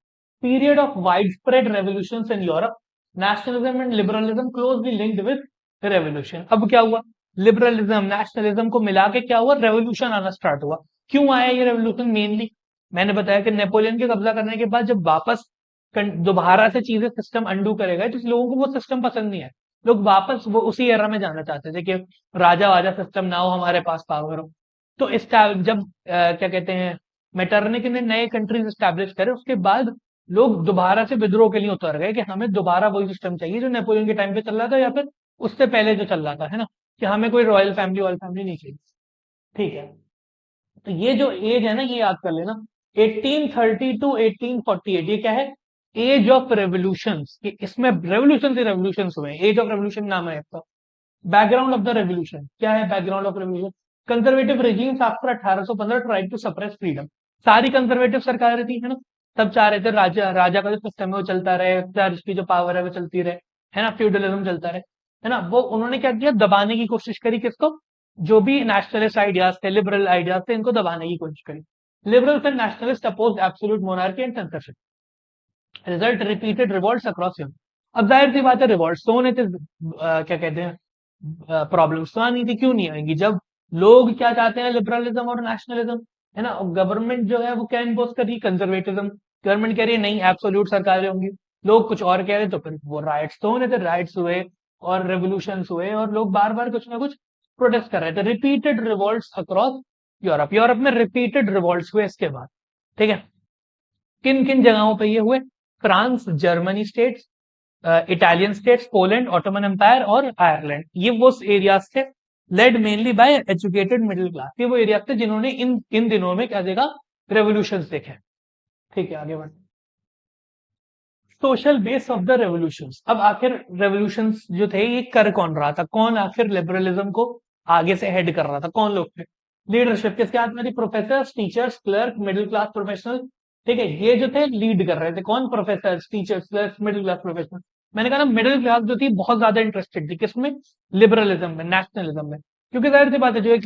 Period of wide spread revolution in Europe, nationalism and liberalism closely linked with revolution. अब क्या हुआ? लिबरलिज्म नेशनलिज्म को मिला के क्या हुआ? रेवोल्यूशन आना स्टार्ट हुआ। क्यों आया ये रेवोल्यूशन? मेनली मैंने बताया कि नेपोलियन के कब्जा करने के बाद जब वापस दोबारा से चीजें सिस्टम अंडू करेगा, तो लोगों को वो सिस्टम पसंद नहीं है। लोग वापस वो उसी एरा में जाना चाहते थे कि राजा वाजा सिस्टम ना हो, हमारे पास पावर हो। तो इस जब क्या कहते हैं, मेटरनिक ने नए कंट्रीज स्टैब्लिश करे, उसके बाद लोग दोबारा से विद्रोह के लिए उतर गए कि हमें दोबारा वही सिस्टम चाहिए जो नेपोलियन के टाइम पे चल रहा था, या फिर उससे पहले जो चल रहा था, है ना, कि हमें कोई रॉयल फैमिली नहीं चाहिए। ठीक है, तो ये जो एज है ना, ये याद कर लेना, 1830 टू 1848, ये क्या है? Age of revolution. इसमें रेवोल्यूशन से रेवोल्यूशन हुए, एज ऑफ रेवोल्यूशन नाम है इसका। बैकग्राउंड ऑफ द रेवोल्यूशन क्या है? Background of revolution, conservative regimes after 1815 tried to suppress freedom. सारी कंजर्वेटिव सरकारें थी, है ना, सब चाह रहे थे राजा राजा का जो सिस्टम है वो चलता रहे, चर्च की जो पावर है वो चलती रहे, है ना, फ्यूडलिज्म चलता रहे, है ना। वो उन्होंने क्या किया? दबाने की कोशिश करी, किसको? जो भी नेशनलिस्ट आइडियाज थे, लिबरल आइडियाज थे, इनको दबाने की कोशिश करी। Liberals and nationalist oppose absolute monarchy and censorship. Result repeated revolts across Europe. अब जाहिर सी बात है रिवॉल्ट्स तो होने थे, क्या कहते हैं, प्रॉब्लम्स तो आनी थी। क्यों नहीं आएंगी जब लोग क्या चाहते हैं? लिबरलिज्म और नेशनलिज्म, है ना। गवर्नमेंट जो है वो क्या इम्पोज कर रही है? कंजर्वेटिज्म। गवर्नमेंट कह रही है नहीं एब्सोल्यूट सरकारें होंगी, लोग कुछ और कह रहे हैं, तो फिर वो राइट्स तो होने थे, राइट्स हुए और रेवोल्यूशन हुए, और लोग बार बार कुछ ना कुछ प्रोटेस्ट कर रहे थे। Repeated revolts across Europe, Europe में रिपीटेड रिवॉल्ट्स हुए इसके बाद। ठीक है, किन किन जगहों पे ये हुए? France, Germany states, Italian states, Poland, Ottoman empire और आयरलैंड, ये वो एरियाज थे led mainly by educated middle class. ये वो एरियाज थे जिन्होंने इन दिनों में क्या देखा, रेवोल्यूशन देखे। ठीक है, आगे बढ़। Social base of the revolutions. अब आखिर रेवोल्यूशंस जो थे ये कर कौन रहा था, कौन आखिर लिबरलिज्म को आगे से हेड कर रहा था, कौन लोग थे? लीडरशिप किसके हाथ में थी? Professor, teachers, clerk, middle class professional. ठीक है, ये जो थे लीड कर रहे थे, कौन? Professor, teachers, clerk, middle class professional. मैंने कहा ना, मिडिल क्लास जो थी बहुत ज्यादा इंटरेस्टेड थी किसमें? लिबरलिज्म में, नेशनलिज्म में। क्योंकि जाहिर सी बात है, जो एक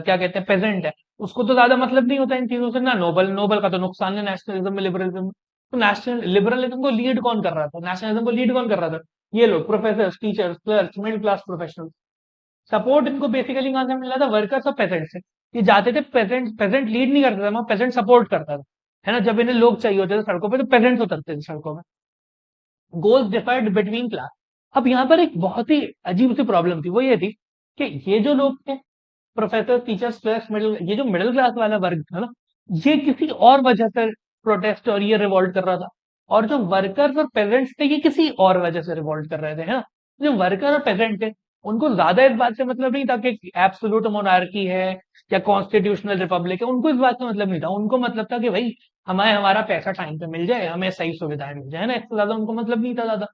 क्या कहते हैं पेजेंट है, उसको तो ज्यादा मतलब नहीं होता इन चीजों से ना। नोबल नोबल का तो नुकसान है नेशनलिज्म में, लिबरलिज्म में। तो नेशनल लिबरलिज्म को लीड कौन कर रहा था, नेशनलिज्म को लीड कौन कर रहा था? ये लोग, professor, teachers, clerk, middle class professional. Support इनको बेसिकली कहां से मिल रहा था? वर्कर्स और पेजेंट से। ये जाते थे, पेजेंट पेजेंट लीड नहीं करता था, पेजेंट सपोर्ट करता था, है ना। जब इन्हें लोग चाहिए होते थे सड़कों पे, तो पेजेंट्स उतरते थे सड़कों में। Goals डिफाइड between class. अब यहाँ पर एक बहुत ही अजीब सी प्रॉब्लम थी, वो ये थी कि ये जो लोग थे, प्रोफेसर, टीचर्स, क्लर्क, मिडिल, ये जो मिडिल क्लास वाला वर्ग था ना, ये किसी और वजह से प्रोटेस्ट और ये रिवॉल्ट कर रहा था। और जो वर्कर्स और पेजेंट्स थे, ये किसी और वजह से रिवॉल्ट कर रहे थे, है ना। जो वर्कर और पेजेंट थे, उनको ज्यादा इस बात से मतलब नहीं था कि एब्सोल्यूट मोनार्की है या कॉन्स्टिट्यूशनल रिपब्लिक है, उनको इस बात से मतलब नहीं था। उनको मतलब था कि भाई हमें हमारा पैसा टाइम पे मिल जाए, हमें सही सुविधाएं मिल जाए, है ना। इससे ज्यादा उनको मतलब नहीं था ज्यादा।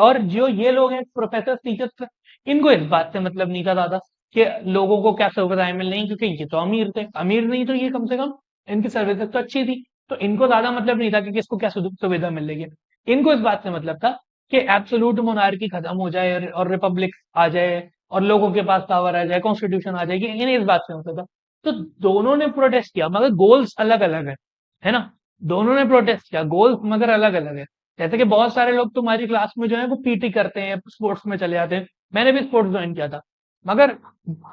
और जो ये लोग हैं, प्रोफेसर, टीचर्स, इनको इस बात से मतलब नहीं था ज्यादा कि लोगों को क्या सुविधाएं मिल रही, क्योंकि ये तो अमीर थे, अमीर नहीं तो ये कम से कम इनकी सर्विसेज तो अच्छी थी। तो इनको ज्यादा मतलब नहीं था कि किसको क्या सुविधा मिल रही है। इनको इस बात से मतलब था कि एब्सोल्यूट मोनार्की खत्म हो जाए और रिपब्लिक आ जाए और लोगों के पास पावर आ जाए, कॉन्स्टिट्यूशन आ जाएगी, इन्हें इस बात से मतलब था। तो दोनों ने प्रोटेस्ट किया, मगर गोल्स अलग अलग है ना। दोनों ने प्रोटेस्ट किया, गोल्स मगर अलग अलग है। जैसे कि बहुत सारे लोग तुम्हारी क्लास में जो है वो पीटी करते हैं, स्पोर्ट्स में चले जाते हैं। मैंने भी स्पोर्ट्स ज्वाइन किया था, मगर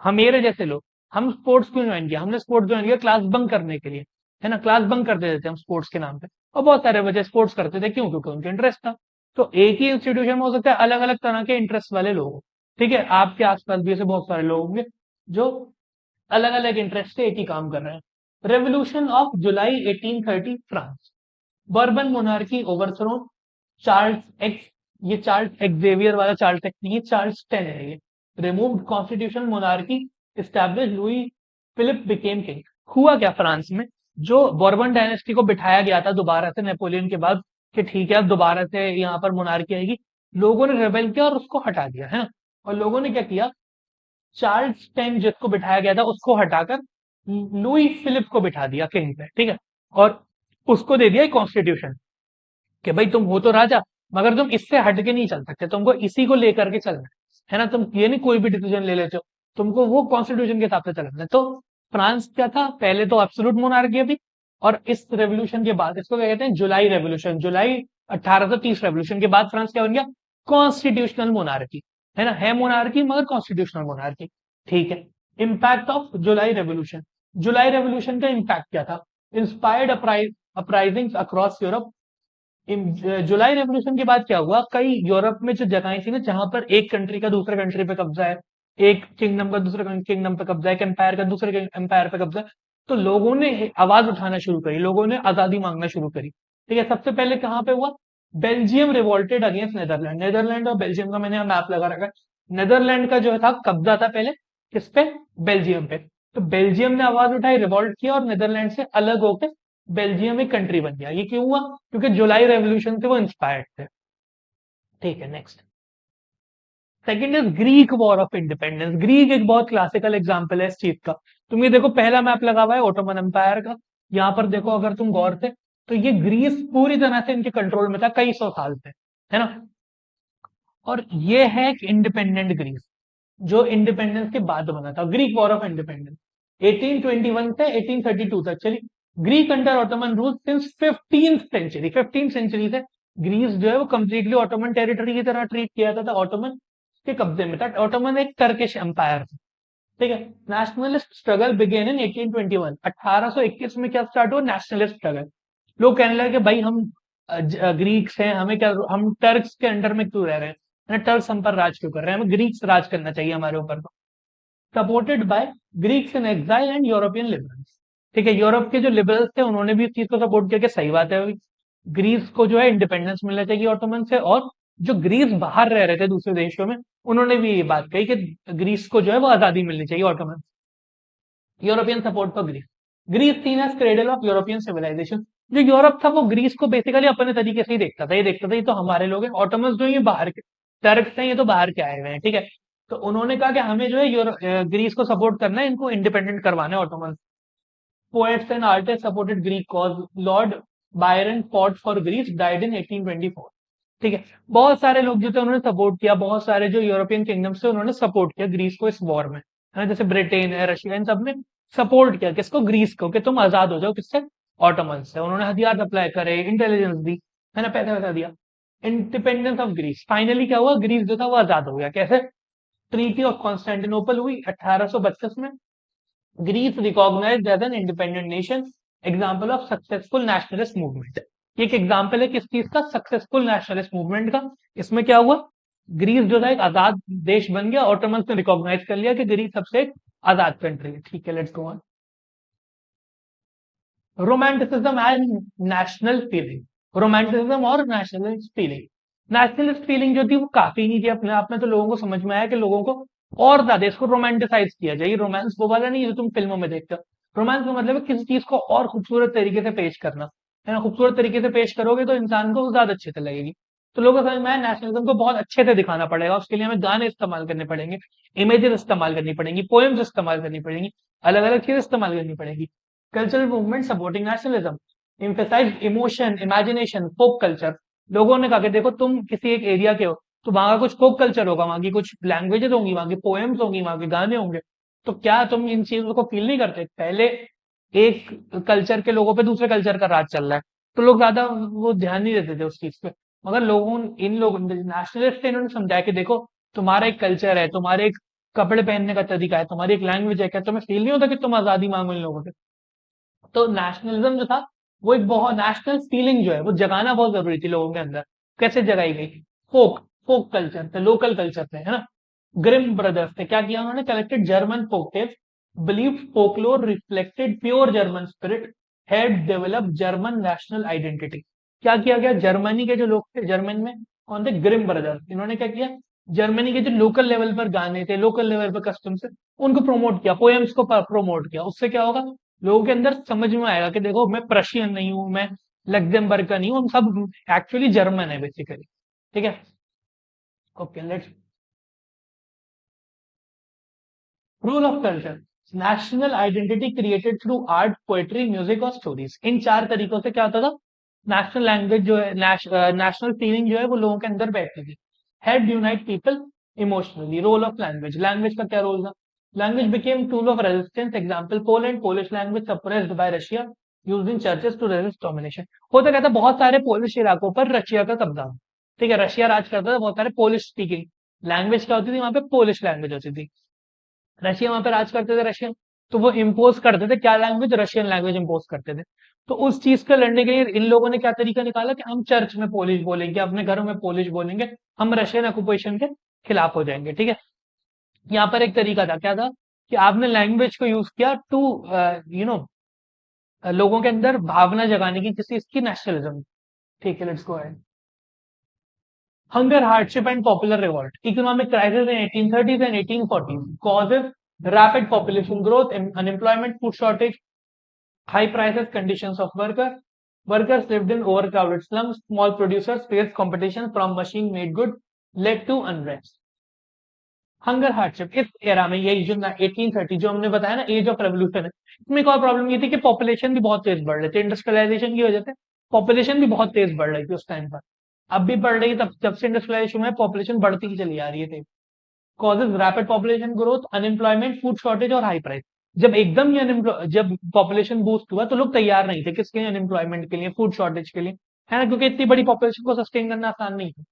हम मेरे जैसे लोग, हम स्पोर्ट्स क्यों ज्वाइन किया? हमने स्पोर्ट्स ज्वाइन किया क्लास बंक करने के लिए, है ना। क्लास बंक कर देते थे हम स्पोर्ट्स के नाम पे, और बहुत सारे वजह स्पोर्ट्स करते थे, क्यों? क्योंकि उनके इंटरेस्ट था। तो एक ही इंस्टीट्यूशन में हो सकता है अलग अलग तरह के इंटरेस्ट वाले लोग हो। ठीक है, आपके आसपास भी ऐसे बहुत सारे लोग होंगे जो अलग अलग इंटरेस्ट से एक ही काम कर रहे हैं। Revolution of July 1830 France. Bourbon monarchy overthrown. Charles x, ये चार्ल्स एक्जेवियर वाला चार्ल्स एक्स नहीं है, चार्ल्स टेन है ये। Removed constitution monarchy, establish Louis Philippe became king. हुआ क्या फ्रांस में? जो बॉर्बन डायनेस्टी को बिठाया गया था दोबारा से नेपोलियन के बाद, कि ठीक है अब दोबारा से यहाँ पर मोनार्की आएगी, लोगों ने रेबेल किया और उसको हटा दिया, है ना। और लोगों ने क्या किया? चार्ल्स टेन जिसको बिठाया गया था उसको हटाकर लुई फिलिप को बिठा दिया किंग पे, ठीक है। और उसको दे दिया कॉन्स्टिट्यूशन कि भाई तुम हो तो राजा, मगर तुम इससे हट के नहीं चल सकते, तुमको इसी को लेकर के चलना है ना। तुम ये नहीं कोई भी डिसीजन ले लेते हो, तुमको वो कॉन्स्टिट्यूशन के हिसाब से चलना है। तो फ्रांस क्या था, पहले तो एब्सोल्यूट मोनार्की थी, और इस रेवोल्यूशन के बाद, इसको क्या कहते हैं, जुलाई रेवोल्यूशन, जुलाई 1830 रेवोल्यूशन के बाद फ्रांस क्या बन गया? कॉन्स्टिट्यूशनल मोनार्की, है ना। है मोनार्की मगर कॉन्स्टिट्यूशनल मोनार्की। ठीक है। Impact of July revolution. July revolution का इम्पैक्ट क्या था? Inspired uprising across Europe. July revolution के बाद क्या हुआ, कई यूरोप में जो जगहें थी ना, जहां पर एक कंट्री का दूसरे कंट्री पे कब्जा है, एक किंगडम का दूसरे किंगडम पे कब्जा है, एक एम्पायर का दूसरे एम्पायर पे कब्जा है, तो लोगों ने आवाज उठाना शुरू करी, लोगों ने आजादी मांगना शुरू करी। ठीक है, सबसे पहले कहां पे हुआ? Belgium revolted against Netherland. Netherland और बेल्जियम का मैंने मैप लगा रखा है। नेदरलैंड का जो था कब्जा था पहले किस पे? बेल्जियम पे। तो बेल्जियम ने आवाज उठाई, रिवॉल्ट किया, और नेदरलैंड से अलग होकर बेल्जियम एक कंट्री बन गया। ये क्यों हुआ? क्योंकि जुलाई रेवोल्यूशन से वो इंस्पायर्ड थे। ठीक है, next. Second is Greek war of independence. Greek एक बहुत क्लासिकल एग्जांपल है इस चीज का। तुम ये देखो, पहला मैप लगा हुआ है ओटोमन एम्पायर का, यहाँ पर देखो अगर तुम गौर से, तो ये ग्रीस पूरी तरह से इनके कंट्रोल में था कई सौ साल से, है ना। और ये है इंडिपेंडेंट ग्रीस, जो इंडिपेंडेंस के बाद बना था, ग्रीक वॉर ऑफ इंडिपेंडेंस 1821 से 1832 तक चली। Greek under Ottoman rule since 15th century से ग्रीस जो है वो कंप्लीटली ऑटोमन टेरिटरी की तरह ट्रीट किया जाता था, ऑटोमन के कब्जे में था। ऑटोमन एक टर्किश एम्पायर था। ठीक है। Nationalist struggle began in 1821। 1821 में क्या स्टार्ट हुआ? Nationalist struggle. लोग कहने लगे कि भाई हम ग्रीक्स हैं, हमें क्या, हम टर्क्स के अंडर में क्यों रह रहे हैं, टर्क्स हम पर राज क्यों कर रहे हैं, हमें ग्रीक्स राज करना चाहिए हमारे ऊपर। तो supported by Greeks in exile and European liberals. ठीक है, यूरोप के जो लिबरल्स थे उन्होंने भी इस चीज को सपोर्ट किया कि सही बात है, ग्रीस को जो है इंडिपेंडेंस मिलना चाहिए ऑटोमन से, और जो ग्रीस बाहर रह रहे थे दूसरे देशों में, उन्होंने भी ये बात कही कि ग्रीस को जो है वो आजादी मिलनी चाहिए Ottoman. European support for Greece. Greece seen as cradle of European civilisation. जो यूरोप था वो ग्रीस को बेसिकली अपने तरीके से ही देखता था, ये देखता था ये तो हमारे लोग हैं, ऑटोमन जो ये बाहर के टर्क्स हैं, ये तो बाहर के आए हुए हैं, ठीक है। तो उन्होंने कहा कि हमें जो है ग्रीस को सपोर्ट करना है, इनको इंडिपेंडेंट करवाना है Ottoman. Poets and artist supported Greek cause. Lord Byron fought for Greece, died in 1824। ठीक है, बहुत सारे लोग जो थे उन्होंने सपोर्ट किया, बहुत सारे जो यूरोपियन किंगडम्स थे उन्होंने सपोर्ट किया ग्रीस को इस वॉर में, है ना। जैसे ब्रिटेन है, रशिया, इन सब ने सपोर्ट किया किसको, ग्रीस को, कि तुम आजाद हो जाओ किससे, ऑटोमन से। उन्होंने हथियार सप्लाई करे, इंटेलिजेंस दी, है ना, पैसा वैसा दिया। इंडिपेंडेंस ऑफ ग्रीस, फाइनली क्या हुआ, ग्रीस जो था वो आजाद हो गया। कैसे, ट्रीटी ऑफ कॉन्स्टेंटिनोपल हुई 1832 में। Greece recognised as an independent nation, example of successful nationalist movement. ये एक एग्जांपल है किस चीज का, सक्सेसफुल नेशनलिस्ट मूवमेंट का। इसमें क्या हुआ, ग्रीस जो था एक आजाद देश बन गया, ऑटोमन ने रिकॉग्नाइज कर लिया कि ग्रीस सबसे एक आजाद कंट्री है। ठीक है, let's go on. Romanticism and national feeling. Romanticism और नेशनलिस्ट फीलिंग। नेशनलिस्ट फीलिंग जो थी वो काफी नहीं थी अपने आप में, तो लोगों को समझ में आया कि लोगों को और ज्यादा इसको रोमांटिसाइज किया जाए। रोमांस वो वाला नहीं जो तुम फिल्मों में देखते हो। रोमांस का मतलब है किसी चीज को और खूबसूरत तरीके से पेश करना, है ना। खूबसूरत तरीके से पेश करोगे तो इंसान को ज्यादा अच्छे से लगेगी। तो लोगों को समझ में आया नेशनलिज्म को बहुत अच्छे से दिखाना पड़ेगा, उसके लिए हमें गाने इस्तेमाल करने पड़ेंगे, इमेजेस इस्तेमाल करनी पड़ेंगी, पोएम्स इस्तेमाल करनी पड़ेंगी, अलग अलग चीजें इस्तेमाल करनी पड़ेगी। Cultural movement supporting nationalism, emphasize emotion, imagination, folk culture. लोगों ने कहा कि देखो तुम किसी एक एरिया के हो, तो वहां का कुछ फोक कल्चर होगा, वहां की कुछ लैंग्वेजेस होंगी, वहां की पोएम्स होंगी, वहां के गाने होंगे। तो क्या तुम इन चीजों को फील नहीं करते, पहले एक कल्चर के लोगों पे दूसरे कल्चर का राज चल रहा है, तो लोग ज्यादा वो ध्यान नहीं देते थे उस चीज पे। मगर लोगों इन लोगों नेशनलिस्ट थे, इन्होंने समझाया कि देखो तुम्हारा एक कल्चर है, तुम्हारे एक कपड़े पहनने का तरीका है, तुम्हारी एक लैंग्वेज है, क्या तुम्हें फील नहीं होता कि तुम आजादी मांगो इन लोगों से। तो नेशनलिज्म जो था वो एक बहुत नेशनल फीलिंग जो है वो जगाना बहुत जरूरी थी लोगों के अंदर। कैसे जगाई गई, फोक फोक कल्चर थे, लोकल कल्चर थे, है ना। ग्रिम ब्रदर्स थे, क्या किया उन्होंने, collected German folk tales, believe folklore reflected pure German spirit, had develop German national identity. क्या किया गया, जर्मनी के जो लोग थे, जर्मन में कौन थे, ग्रिम ब्रदर्स, इन्होंने क्या किया, जर्मनी के जो लोकल लेवल पर गाने थे, लोकल लेवल पर कस्टम्स थे, उनको प्रमोट किया, पोएम्स को प्रमोट किया। उससे क्या होगा, लोगों के अंदर समझ में आएगा कि देखो मैं प्रशियन नहीं हूं, मैं लग्जमबर्ग का नहीं हूं, हम सब एक्चुअली जर्मन है बेसिकली। ठीक है, okay let's. Rule of culture, national identity created through art, poetry, music और स्टोरीज। इन चार तरीकों से क्या होता था, नेशनल लैंग्वेज जो है, नेशनल फीलिंग जो है वो लोगों के अंदर बैठती थी। हेड unite people emotionally. Role of language, language का क्या रोल था, language became tool of resistance, example Poland, Polish language suppressed by Russia, used in churches to resist domination. होता क्या था, बहुत सारे पोलिश इलाकों पर रशिया का कब्जा था, ठीक है, रशिया राज करता था, बहुत सारे पोलिश स्पीकिंग लैंग्वेज क्या होती थी वहां पे, पोलिश लैंग्वेज होती थी। रशिया वहां पे राज करते थे, रशियन, तो वो इम्पोज करते थे क्या लैंग्वेज, रशियन लैंग्वेज इम्पोज करते थे। तो उस चीज को लड़ने के लिए इन लोगों ने क्या तरीका निकाला कि हम चर्च में पोलिश बोलेंगे, अपने घरों में पोलिश बोलेंगे, हम रशियन ऑक्यूपेशन के खिलाफ हो जाएंगे। ठीक है, यहाँ पर एक तरीका था, क्या था कि आपने लैंग्वेज को यूज किया टू यू नो लोगों के अंदर भावना जगाने की किसी इसकी नेशनलिज्म। ठीक है, let's go ahead. Hunger, hardship, and popular revolt. Economic crisis in 1830s and 1840s causes rapid population growth, unemployment, food shortage, high prices, conditions of workers. Workers lived in overcrowded slums. Small producers faced competition from machine-made goods, led to unrest. Hunger hardship, इस era में यही जो 1830 जो हमने बताया ना, as of revolution है, इसमें एक और प्रॉब्लम ये थी कि पॉपुलेशन भी बहुत तेज बढ़ रही थी, इंडस्ट्रियलाइजेशन की वजह से पॉपुलेशन भी बहुत तेज बढ़ रही थी उस टाइम पर। अब भी बढ़ रही है, तब जब से इंडस्ट्रियलाइजेशन है पॉपुलेशन बढ़ती ही चली आ रही है। Causes rapid population growth, unemployment, food shortage और हाई प्राइस। जब एकदम ही जब पॉपुलेशन बूस्ट हुआ तो लोग तैयार नहीं थे किसके लिए, अनएम्प्लॉयमेंट के लिए, फूड शॉर्टेज के लिए, है ना, क्योंकि इतनी बड़ी पॉपुलेशन को सस्टेन करना आसान नहीं था।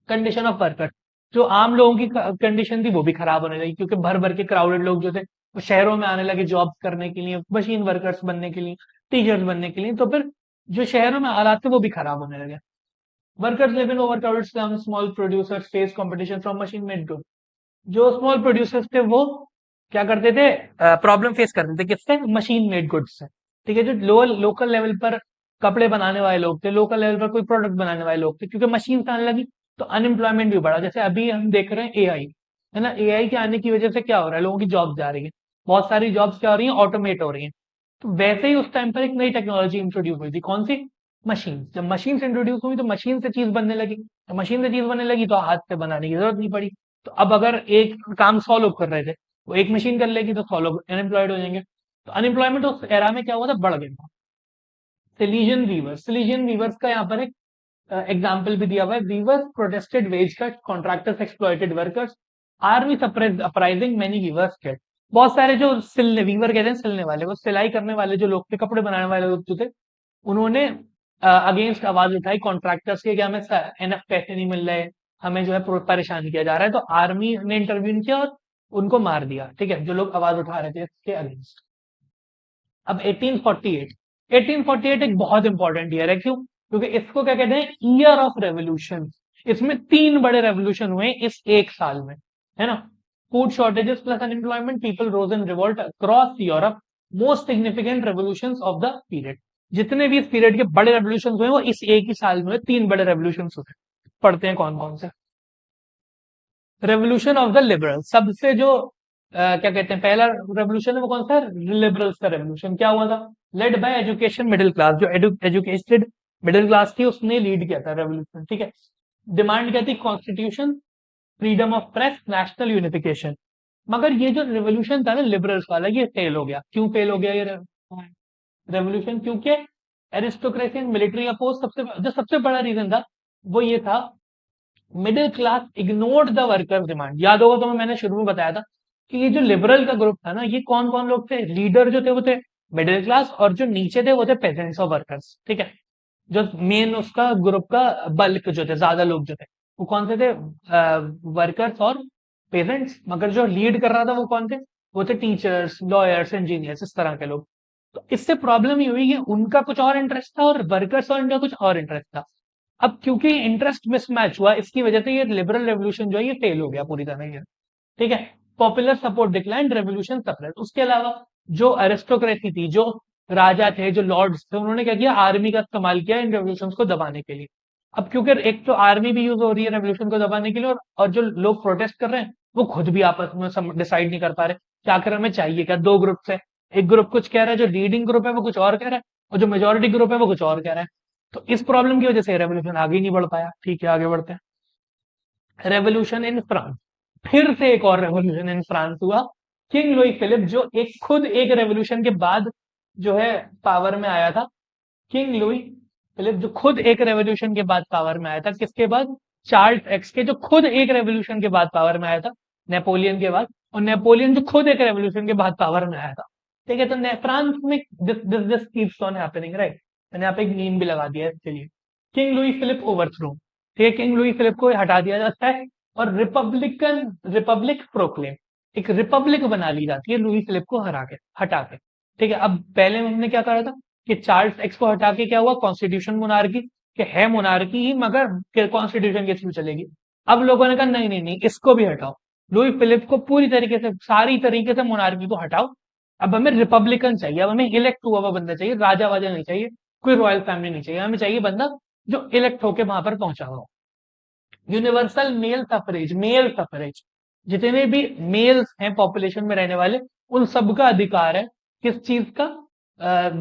कंडीशन ऑफ वर्कर, जो आम लोगों की कंडीशन थी वो भी खराब होने लगी, क्योंकि भर भर के क्राउडेड लोग जो थे वो शहरों में आने लगे जॉब करने के लिए, मशीन वर्कर्स बनने के लिए, टीचर्स बनने के लिए, तो फिर जो शहरों में हालात थे वो भी खराब होने लगे। Workers live in overcrowded slums, small producers face competition from machine made good. जो स्मॉल प्रोड्यूसर्स थे वो क्या करते थे, प्रॉब्लम फेस करते थे किससे, मशीन मेड गुड्स से। ठीक है, जो लोअर लोकल लेवल पर कपड़े बनाने वाले लोग थे, लोकल लेवल पर कोई प्रोडक्ट बनाने वाले लोग थे, क्योंकि मशीन आने लगी तो अनएम्प्लॉयमेंट भी बढ़ा। जैसे अभी हम देख रहे हैं एआई, है ना, एआई के आने की वजह से क्या हो रहा है, लोगों की जॉब जा रही है, बहुत सारी जॉब्स क्या हो रही है, ऑटोमेट हो रही है। तो वैसे ही उस टाइम पर एक नई टेक्नोलॉजी इंट्रोड्यूस हुई थी, कौन सी, मशीन। जब मशीन से इंट्रोड्यूस हुई तो मशीन से चीज बनने लगी, तो मशीन से चीज बनने लगी तो हाथ से बनाने की जरूरत नहीं पड़ी। तो अब अगर एक काम 100 लोग कर रहे थे, वो एक मशीन कर लेगी तो 100 लोग अनएम्प्लॉयड हो जाएंगे। तो अनएम्प्लॉयमेंट उस एरा में क्या हुआ था, बढ़ गया था। सिलीजियन वीवर्स का यहाँ पर एक एग्जाम्पल भी दिया हुआ है। Weavers protested wage cut, contractors exploited workers, army uprising many weavers killed. बहुत सारे जो सिलने, वीवर कहते हैं सिलने वाले, वो सिलाई करने वाले जो लोग थे, कपड़े बनाने वाले लोग जो थे, उन्होंने अगेंस्ट आवाज उठाई कॉन्ट्रैक्टर्स के कि हमें एनफ पैसे नहीं मिल रहे, हमें जो है परेशान किया जा रहा है। तो आर्मी ने इंटरव्यून किया और उनको मार दिया, ठीक है, जो लोग आवाज उठा रहे थे इसके अगेंस्ट। अब 1848, 1848 एक बहुत इंपॉर्टेंट ईयर है, क्यों, क्योंकि इसको क्या कहते हैं, ईयर ऑफ रेवोल्यूशन। इसमें 3 बड़े रेवोल्यूशन हुए इस एक साल में, है ना। Food shortages plus unemployment, people rose in revolt across Europe, most significant revolution of the period. जितने भी इस पीरियड के बड़े रेवोल्यूशन हुए वो इस एक ही साल में 3 बड़े रेवोल्यूशन हुए। पढ़ते हैं कौन कौन से। रेवोल्यूशन ऑफ द लिबरल, सबसे जो क्या कहते हैं, पहला रेवोल्यूशन है वो कौन सा है, लिबरल्स का रेवोल्यूशन। क्या हुआ था, led by education middle class, जो एजुकेटेड मिडिल क्लास थी उसने लीड किया था रेवोल्यूशन, ठीक है। डिमांड क्या थी, constitution, freedom of press, national unification. मगर ये जो रेवोल्यूशन था ना लिबरल्स वाला, ये फेल हो गया। क्यों फेल हो गया ये रेवोल्यूशन, क्योंकि एरिस्टोक्रेसी एंड मिलिट्री अपोज। जो सबसे बड़ा रीजन था वो ये था, middle class ignored the workers demand. याद होगा तुम्हें, मैंने शुरू में बताया था कि ये जो लिबरल का ग्रुप था ना, ये कौन कौन लोग थे, लीडर जो थे वो थे मिडिल क्लास, और जो नीचे थे वो थे पेजेंट्स और वर्कर्स, ठीक है। जो मेन उसका ग्रुप का बल्क जो थे, ज्यादा लोग जो थे, वो कौन से थे, वर्कर्स और पेजेंट्स। मगर जो लीड कर रहा था वो कौन थे, वो थे टीचर्स, लॉयर्स, इंजीनियर्स, इस तरह के लोग। तो इससे प्रॉब्लम ये हुई कि उनका कुछ और इंटरेस्ट था और वर्कर्स और इनका कुछ और इंटरेस्ट था। अब क्योंकि इंटरेस्ट मिसमैच हुआ, इसकी वजह से ये लिबरल रेवोल्यूशन जो है ये फेल हो गया पूरी तरह से, ठीक है। Popular support decline, revolution suppress. उसके अलावा जो अरिस्टोक्रेसी थी, जो राजा थे, जो लॉर्ड्स थे, उन्होंने क्या किया, आर्मी का इस्तेमाल किया इन रेवोल्यूशन को दबाने के लिए। अब क्योंकि एक तो आर्मी भी यूज हो रही है रेवोल्यूशन को दबाने के लिए, और जो लोग प्रोटेस्ट कर रहे हैं वो खुद भी आपस में डिसाइड नहीं कर पा रहे क्या कर हमें चाहिए क्या। दो ग्रुप है, एक ग्रुप कुछ कह रहा है, जो लीडिंग ग्रुप है वो कुछ और कह रहा है, और जो मेजोरिटी ग्रुप है वो कुछ और कह रहा है। तो इस प्रॉब्लम की वजह से रेवोल्यूशन आगे ही नहीं बढ़ पाया, ठीक है, आगे बढ़ते हैं। रेवोल्यूशन इन फ्रांस, फिर से एक और रेवोल्यूशन इन फ्रांस हुआ। किंग लुई फिलिप, जो एक खुद एक रेवोल्यूशन के बाद जो है पावर में आया था। किंग लुई फिलिप जो खुद एक रेवोल्यूशन के बाद पावर में आया था, किसके बाद, चार्ल्स एक्स के, जो खुद एक रेवोल्यूशन के बाद पावर में आया था, नेपोलियन के बाद। और नेपोलियन जो खुद एक रेवोल्यूशन के बाद पावर में आया था, ठीक है। तो फ्रांस में this keeps on happening, right. मैंने यहाँ पे एक मीम भी लगा दिया है इसके लिए। किंग लुई फिलिप ओवरथ्रो, ठीक है, किंग लुई फिलिप को हटा दिया जाता है और रिपब्लिक प्रोक्लेम, एक रिपब्लिक बना ली जाती है लुई फिलिप को हटा के, ठीक है। अब पहले हमने क्या करा था कि चार्ल्स एक्स को हटा के क्या हुआ, कॉन्स्टिट्यूशन मोनार्की, कि है मोनार्की ही मगर कॉन्स्टिट्यूशन के थ्रू चलेगी। अब लोगों ने कहा नहीं नहीं नहीं, इसको भी हटाओ, लुई फिलिप को पूरी तरीके से, सारी तरीके से मोनार्की को हटाओ। अब हमें रिपब्लिकन चाहिए, अब हमें इलेक्ट हुआ हुआ बंदा चाहिए, राजा वाजा नहीं चाहिए, कोई रॉयल फैमिली नहीं चाहिए, हमें चाहिए बंदा जो इलेक्ट होके वहां पर पहुंचा हो। यूनिवर्सल मेल सफरेज, जितने भी मेल्स हैं पॉपुलेशन में रहने वाले, उन सबका अधिकार है किस चीज का,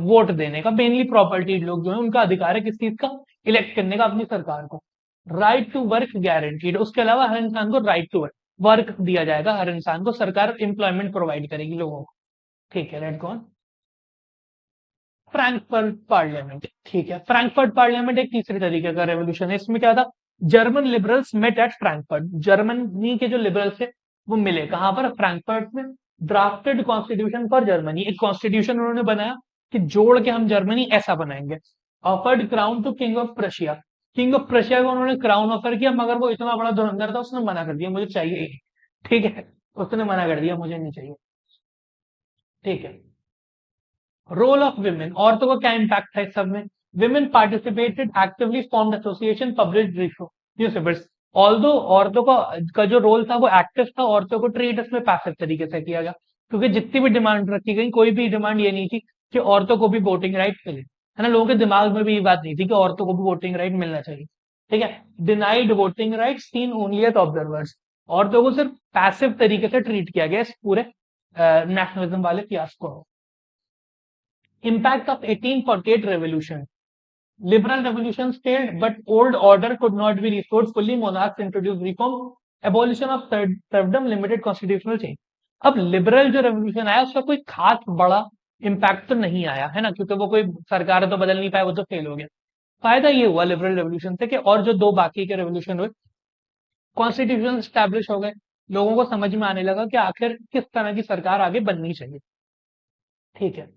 वोट देने का। मेनली प्रॉपर्टी लोग जो है उनका अधिकार है किस चीज का, इलेक्ट करने का अपनी सरकार को। राइट टू वर्क गारंटीड, उसके अलावा हर इंसान को राइट टू वर्क दिया जाएगा, हर इंसान को सरकार एम्प्लॉयमेंट प्रोवाइड करेगी लोगों को, ठीक है। रेड कौन, फ्रैंकफर्ट पार्लियामेंट, ठीक है। फ्रैंकफर्ट पार्लियामेंट एक तीसरे तरीके का रेवोल्यूशन है। इसमें क्या था, German liberals met at Frankfurt, Germany के जो लिबरल्स थे वो मिले कहां पर, फ्रैंकफर्ट में। ड्राफ्टेड कॉन्स्टिट्यूशन फॉर जर्मनी, एक कॉन्स्टिट्यूशन उन्होंने बनाया कि जोड़ के हम जर्मनी ऐसा बनाएंगे। Offered crown to king of Prussia, king of Prussia को उन्होंने क्राउन ऑफर किया, मगर वो इतना बड़ा धुरंधर था, उसने मना कर दिया, मुझे चाहिए ही, ठीक है, उसने मना कर दिया, मुझे नहीं चाहिए, ठीक है। रोल ऑफ विमेन, औरतों का क्या इम्पैक्ट था इस सब में, women participated actively, formed association, publish newspapers. Although औरतों का जो रोल था वो एक्टिव था, औरतों को ट्रीट इसमें पैसिव तरीके से किया गया, क्योंकि जितनी भी डिमांड रखी गई, कोई भी डिमांड ये नहीं थी कि औरतों को भी वोटिंग राइट मिले, है ना, लोगों के दिमाग में भी ये बात नहीं थी कि औरतों को भी वोटिंग राइट मिलना चाहिए। ठीक है, denied voting right seen only as observers, औरतों को सिर्फ पैसिव तरीके से ट्रीट किया गया इस पूरे नेशनलिज्म वाले फियास्को को। Impact of 1848 revolution, liberal revolutions failed, but old order could not be restored fully. Monarchs introduced reform, abolition of serfdom, limited constitutional change. अब लिबरल जो रेवोल्यूशन आया उसका कोई खास बड़ा इम्पैक्ट तो नहीं आया है ना, क्योंकि वो कोई सरकार तो बदल नहीं पाए, वो तो फेल हो गया। फायदा ये हुआ लिबरल रेवोल्यूशन से कि और जो दो बाकी के रेवोल्यूशन हुए, कॉन्स्टिट्यूशन स्टैब्लिश हो गए, लोगों को समझ में आने लगा कि आखिर किस तरह की सरकार आगे बननी चाहिए। ठीक है,